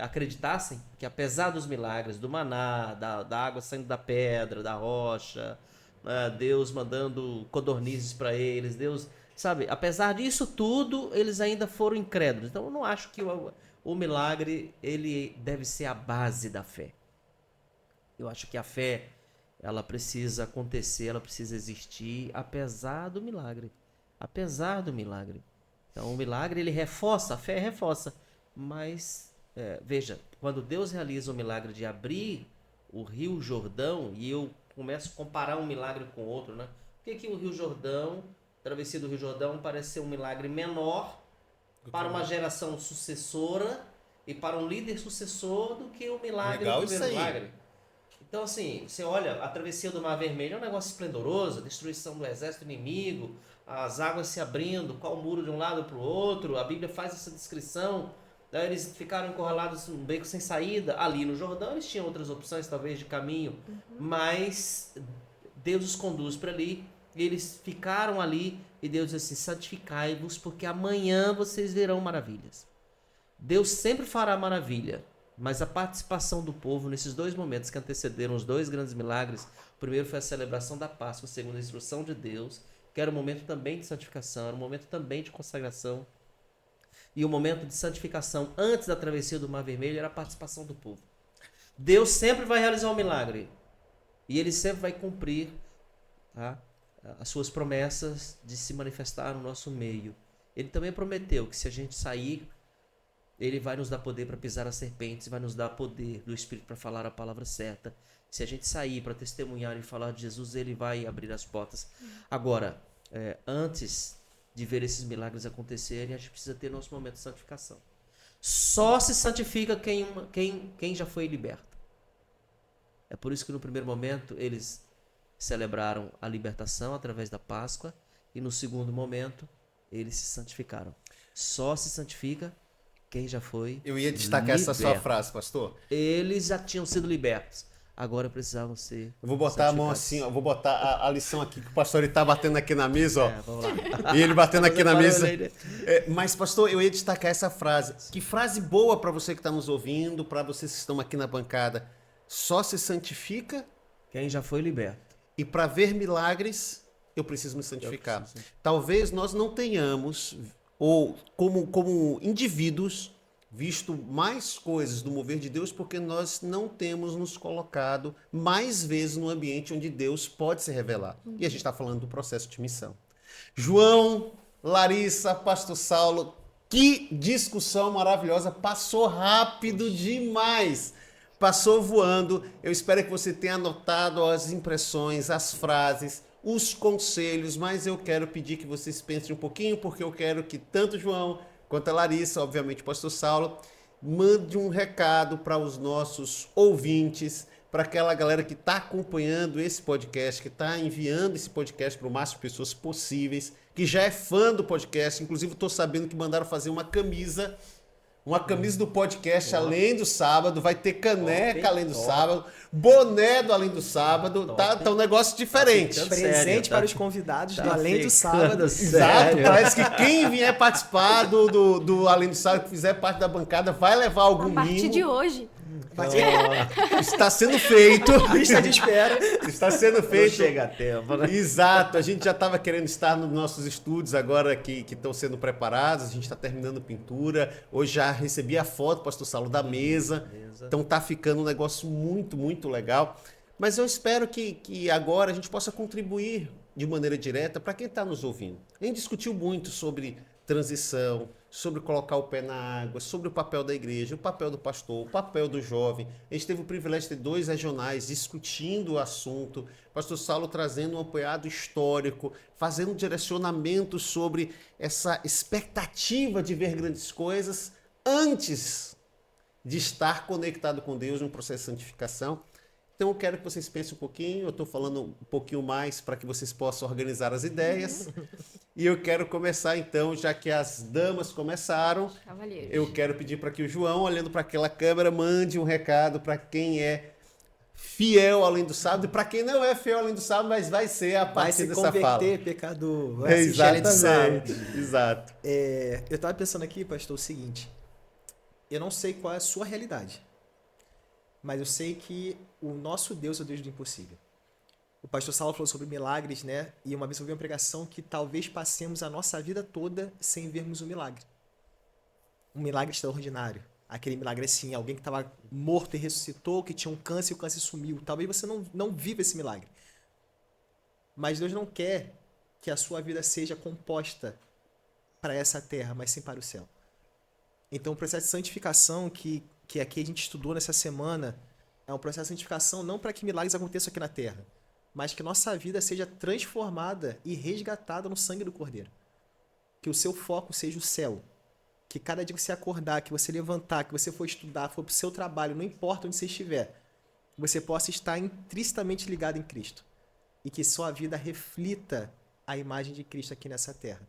acreditassem que, apesar dos milagres, do maná, da água saindo da pedra, da rocha, Deus mandando codornizes para eles, Deus, sabe, apesar disso tudo, eles ainda foram incrédulos. Então eu não acho que o milagre ele deve ser a base da fé. Eu acho que a fé, ela precisa acontecer, ela precisa existir, apesar do milagre. Apesar do milagre. Então o milagre, ele reforça, a fé reforça. Mas, veja, quando Deus realiza o milagre de abrir o Rio Jordão, e eu começo a comparar um milagre com outro, né? Por que o Rio Jordão, a travessia do Rio Jordão, parece ser um milagre menor para uma geração sucessora e para um líder sucessor do que o milagre do primeiro milagre? Então, assim, você olha, a travessia do Mar Vermelho é um negócio esplendoroso, a destruição do exército inimigo, as águas se abrindo, qual muro de um lado para o outro, a Bíblia faz essa descrição, né? Eles ficaram encurralados num beco sem saída. Ali no Jordão eles tinham outras opções, talvez, de caminho, mas Deus os conduz para ali, e eles ficaram ali, e Deus diz assim: santificai-vos, porque amanhã vocês verão maravilhas. Deus sempre fará maravilha. Mas a participação do povo nesses dois momentos que antecederam os dois grandes milagres, o primeiro foi a celebração da Páscoa, segundo a instrução de Deus, que era um momento também de santificação, era um momento também de consagração. E o momento de santificação antes da travessia do Mar Vermelho era a participação do povo. Deus sempre vai realizar um milagre. E ele sempre vai cumprir, tá, as suas promessas de se manifestar no nosso meio. Ele também prometeu que se a gente sair, ele vai nos dar poder para pisar as serpentes, vai nos dar poder do Espírito para falar a palavra certa. Se a gente sair para testemunhar e falar de Jesus, ele vai abrir as portas. Agora, antes de ver esses milagres acontecerem, a gente precisa ter nosso momento de santificação. Só se santifica quem já foi liberto. É por isso que no primeiro momento eles celebraram a libertação através da Páscoa, e no segundo momento eles se santificaram. Só se santifica quem já foi Eu ia destacar essa sua frase, pastor. Eles já tinham sido libertos. Agora precisavam ser. Eu vou botar a mão assim, ó. Vou botar a lição aqui que o pastor está batendo aqui na mesa, ó. Vamos lá. E ele batendo aqui na mesa. Mas, pastor, eu ia destacar essa frase. Que frase boa para você que está nos ouvindo, para vocês que estão aqui na bancada. Só se santifica Quem já foi liberto. e para ver milagres eu preciso me santificar. Talvez nós não tenhamos, ou como indivíduos, visto mais coisas do mover de Deus porque nós não temos nos colocado mais vezes no ambiente onde Deus pode se revelar. E a gente está falando do processo de missão. João, Larissa, pastor Saulo, que discussão maravilhosa, passou rápido demais. Passou voando. Eu espero que você tenha anotado as impressões, as frases, os conselhos, mas eu quero pedir que vocês pensem um pouquinho, porque eu quero que tanto João quanto a Larissa, obviamente o pastor Saulo, mande um recado para os nossos ouvintes, para aquela galera que está acompanhando esse podcast, que está enviando esse podcast para o máximo de pessoas possíveis, que já é fã do podcast. Inclusive, estou sabendo que mandaram fazer uma camisa do podcast Além do Sábado, vai ter caneca Além do Sábado, boné do Além do Sábado, tá um negócio diferente. Presente para os convidados do Além do Sábado. Exato, parece que quem vier participar do Além do Sábado, que fizer parte da bancada, vai levar algum A partir mimo. de hoje. Está sendo feito. Lista de espera. Está sendo feito. Não chega a tempo, né? Exato, a gente já estava querendo estar nos nossos estúdios agora que estão sendo preparados, a gente está terminando pintura, hoje já recebi a foto, pastor Saulo, da mesa, então tá ficando um negócio muito, muito legal, mas eu espero que agora a gente possa contribuir de maneira direta para quem está nos ouvindo. A gente discutiu muito sobre transição, sobre colocar o pé na água, sobre o papel da igreja, o papel do pastor, o papel do jovem. A gente teve o privilégio de ter 2 regionais discutindo o assunto, pastor Saulo trazendo um apoiado histórico, fazendo um direcionamento sobre essa expectativa de ver grandes coisas antes de estar conectado com Deus no processo de santificação. Então eu quero que vocês pensem um pouquinho, eu estou falando um pouquinho mais para que vocês possam organizar as ideias. E eu quero começar então, já que as damas começaram, Cavalheiros. eu quero pedir para que o João, olhando para aquela câmera, mande um recado para quem é fiel além do sábado e para quem não é fiel além do sábado, mas vai ser a Vai partir se dessa fala. converter, pecador. Vai assistir além do Exatamente, sábado. exato. Eu tava pensando aqui, pastor, o seguinte. Eu não sei qual é a sua realidade. Mas eu sei que o nosso Deus é o Deus do impossível. O pastor Saulo falou sobre milagres, né? E uma vez eu vi uma pregação que talvez passemos a nossa vida toda sem vermos um milagre. Um milagre extraordinário. Aquele milagre assim, alguém que estava morto e ressuscitou, que tinha um câncer e o câncer sumiu. Talvez você não viva esse milagre. Mas Deus não quer que a sua vida seja composta para essa terra, mas sim para o céu. Então o processo de santificação que aqui a gente estudou nessa semana é um processo de santificação não para que milagres aconteçam aqui na terra, mas que nossa vida seja transformada e resgatada no sangue do Cordeiro. Que o seu foco seja o céu. Que cada dia que você acordar, que você levantar, que você for estudar, for para o seu trabalho, não importa onde você estiver, você possa estar intrinsecamente ligado em Cristo. E que sua vida reflita a imagem de Cristo aqui nessa terra.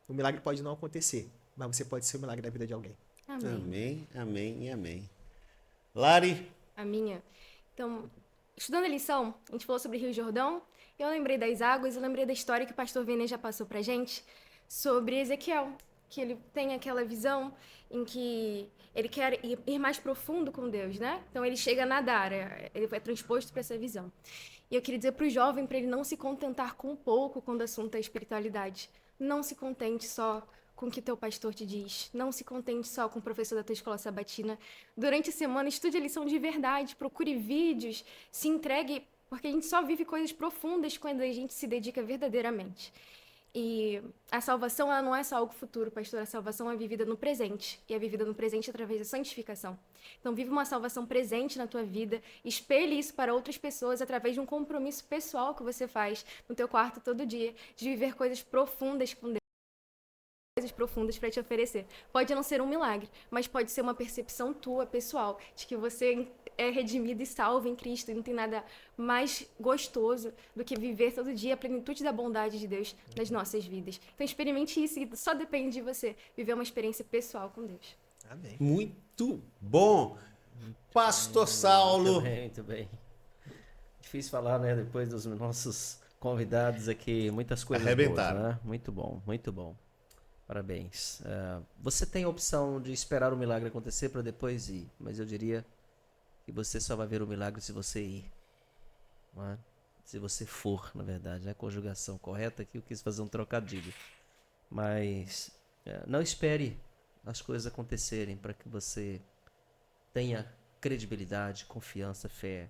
O milagre pode não acontecer, mas você pode ser o milagre da vida de alguém. Amém. Amém, amém e amém. Lari, A minha. Então, estudando a lição, a gente falou sobre Rio Jordão, eu lembrei das águas, eu lembrei da história que o pastor Vene já passou pra gente sobre Ezequiel, que ele tem aquela visão em que ele quer ir mais profundo com Deus, né? Então ele chega a nadar, ele é transposto para essa visão. E eu queria dizer para o jovem, para ele não se contentar com pouco quando o assunto é espiritualidade. Não se contente só com o que teu pastor te diz. Não se contente só com o professor da tua escola sabatina. Durante a semana, estude a lição de verdade, procure vídeos, se entregue, porque a gente só vive coisas profundas quando a gente se dedica verdadeiramente. E a salvação, ela não é só algo futuro, pastor. A salvação é vivida no presente. E é vivida no presente através da santificação. Então, vive uma salvação presente na tua vida. Espelhe isso para outras pessoas através de um compromisso pessoal que você faz no teu quarto todo dia, de viver coisas profundas com Deus. Coisas profundas para te oferecer. Pode não ser um milagre, mas pode ser uma percepção tua, pessoal, de que você é redimido e salvo em Cristo. E não tem nada mais gostoso do que viver todo dia a plenitude da bondade de Deus nas nossas vidas. Então experimente isso, e só depende de você viver uma experiência pessoal com Deus. Amém. muito bom. Pastor Saulo. Muito bem, muito bem. Difícil falar, né? Depois dos nossos convidados aqui, muitas coisas Arrebentaram. boas, né? Muito bom, muito bom. Parabéns. Você tem a opção de esperar o milagre acontecer para depois ir, mas eu diria que você só vai ver o milagre se você ir. Não é? Se você for, na verdade. É a conjugação correta aqui, eu quis fazer um trocadilho. Mas não espere as coisas acontecerem para que você tenha credibilidade, confiança, fé.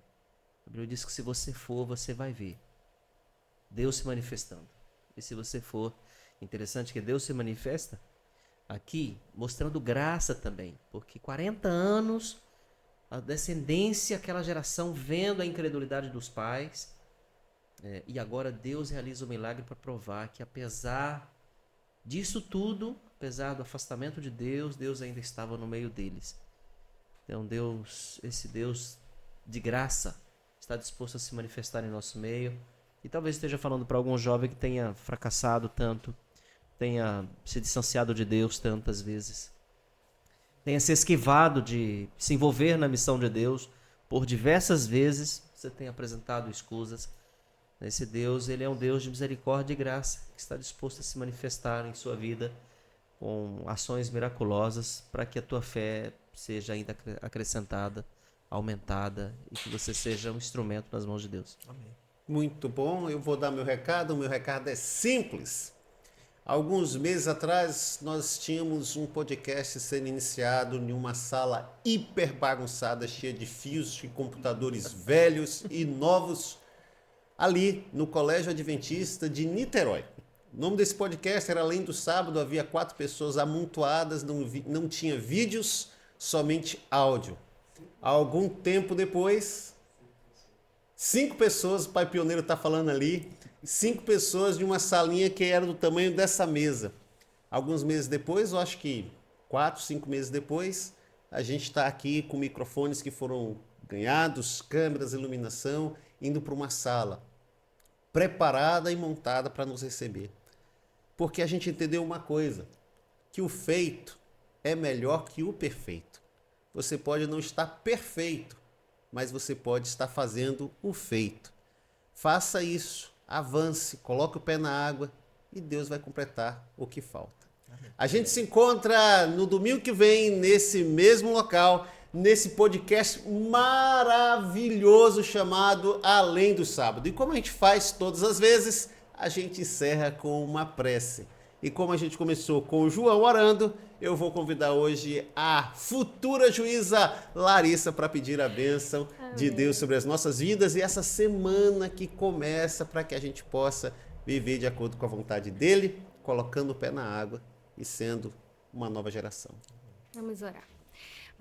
A Bíblia diz que se você for, você vai ver Deus se manifestando. E se você for, interessante que Deus se manifesta aqui mostrando graça também, porque 40 anos a descendência, aquela geração vendo a incredulidade dos pais, e agora Deus realiza o milagre para provar que apesar disso tudo, apesar do afastamento de Deus, Deus ainda estava no meio deles. Então Deus, esse Deus de graça, está disposto a se manifestar em nosso meio. E talvez esteja falando para algum jovem que tenha fracassado tanto, tenha se distanciado de Deus tantas vezes, tenha se esquivado de se envolver na missão de Deus por diversas vezes, você tem apresentado escusas. Esse Deus, ele é um Deus de misericórdia e graça, que está disposto a se manifestar em sua vida com ações miraculosas para que a tua fé seja ainda acrescentada, aumentada e que você seja um instrumento nas mãos de Deus. Amém. Muito bom, eu vou dar meu recado. O meu recado é simples. Alguns meses atrás, nós tínhamos um podcast sendo iniciado em uma sala hiper bagunçada, cheia de fios de computadores velhos e novos, ali no Colégio Adventista de Niterói. O nome desse podcast era Além do Sábado, havia 4 pessoas amontoadas, não tinha vídeos, somente áudio. Algum tempo depois, 5 pessoas, o Pai Pioneiro está falando ali, 5 pessoas de uma salinha que era do tamanho dessa mesa. Alguns meses depois, eu acho que 4, 5 meses depois, a gente está aqui com microfones que foram ganhados, câmeras, iluminação, indo para uma sala preparada e montada para nos receber. Porque a gente entendeu uma coisa, que o feito é melhor que o perfeito. Você pode não estar perfeito, mas você pode estar fazendo o feito. Faça isso, avance, coloque o pé na água e Deus vai completar o que falta. A gente se encontra no domingo que vem, nesse mesmo local, nesse podcast maravilhoso chamado Além do Sábado. E como a gente faz todas as vezes, a gente encerra com uma prece. E como a gente começou com o João orando, eu vou convidar hoje a futura juíza Larissa para pedir a bênção de Deus sobre as nossas vidas e essa semana que começa para que a gente possa viver de acordo com a vontade dele, colocando o pé na água e sendo uma nova geração. Vamos orar.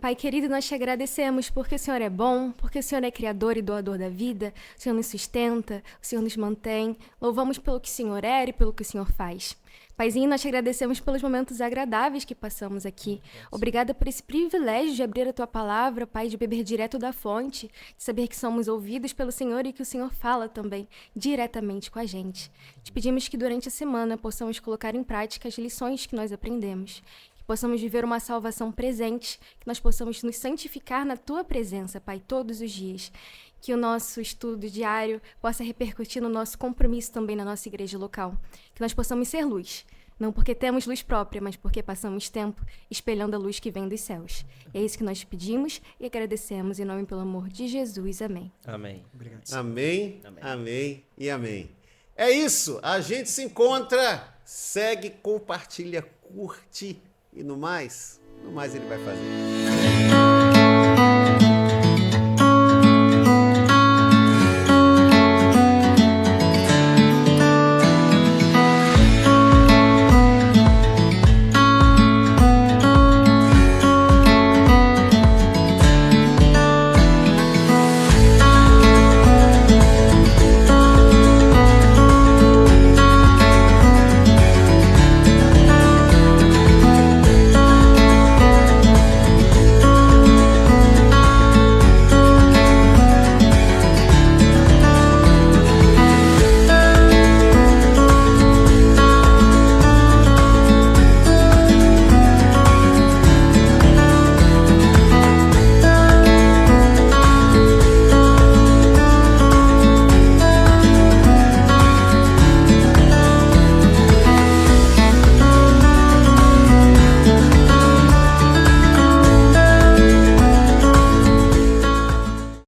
Pai querido, nós te agradecemos porque o Senhor é bom, porque o Senhor é criador e doador da vida, o Senhor nos sustenta, o Senhor nos mantém. Louvamos pelo que o Senhor é e pelo que o Senhor faz. Paizinho, nós te agradecemos pelos momentos agradáveis que passamos aqui. Obrigada por esse privilégio de abrir a Tua palavra, Pai, de beber direto da fonte, de saber que somos ouvidos pelo Senhor e que o Senhor fala também diretamente com a gente. Te pedimos que durante a semana possamos colocar em prática as lições que nós aprendemos. Possamos viver uma salvação presente, que nós possamos nos santificar na Tua presença, Pai, todos os dias. Que o nosso estudo diário possa repercutir no nosso compromisso também na nossa igreja local. Que nós possamos ser luz, não porque temos luz própria, mas porque passamos tempo espelhando a luz que vem dos céus. É isso que nós te pedimos e agradecemos em nome e pelo amor de Jesus. Amém. Amém. Obrigado. Amém, Amém. amém e amém. É isso, a gente se encontra, segue, compartilha, curte e no mais ele vai fazer.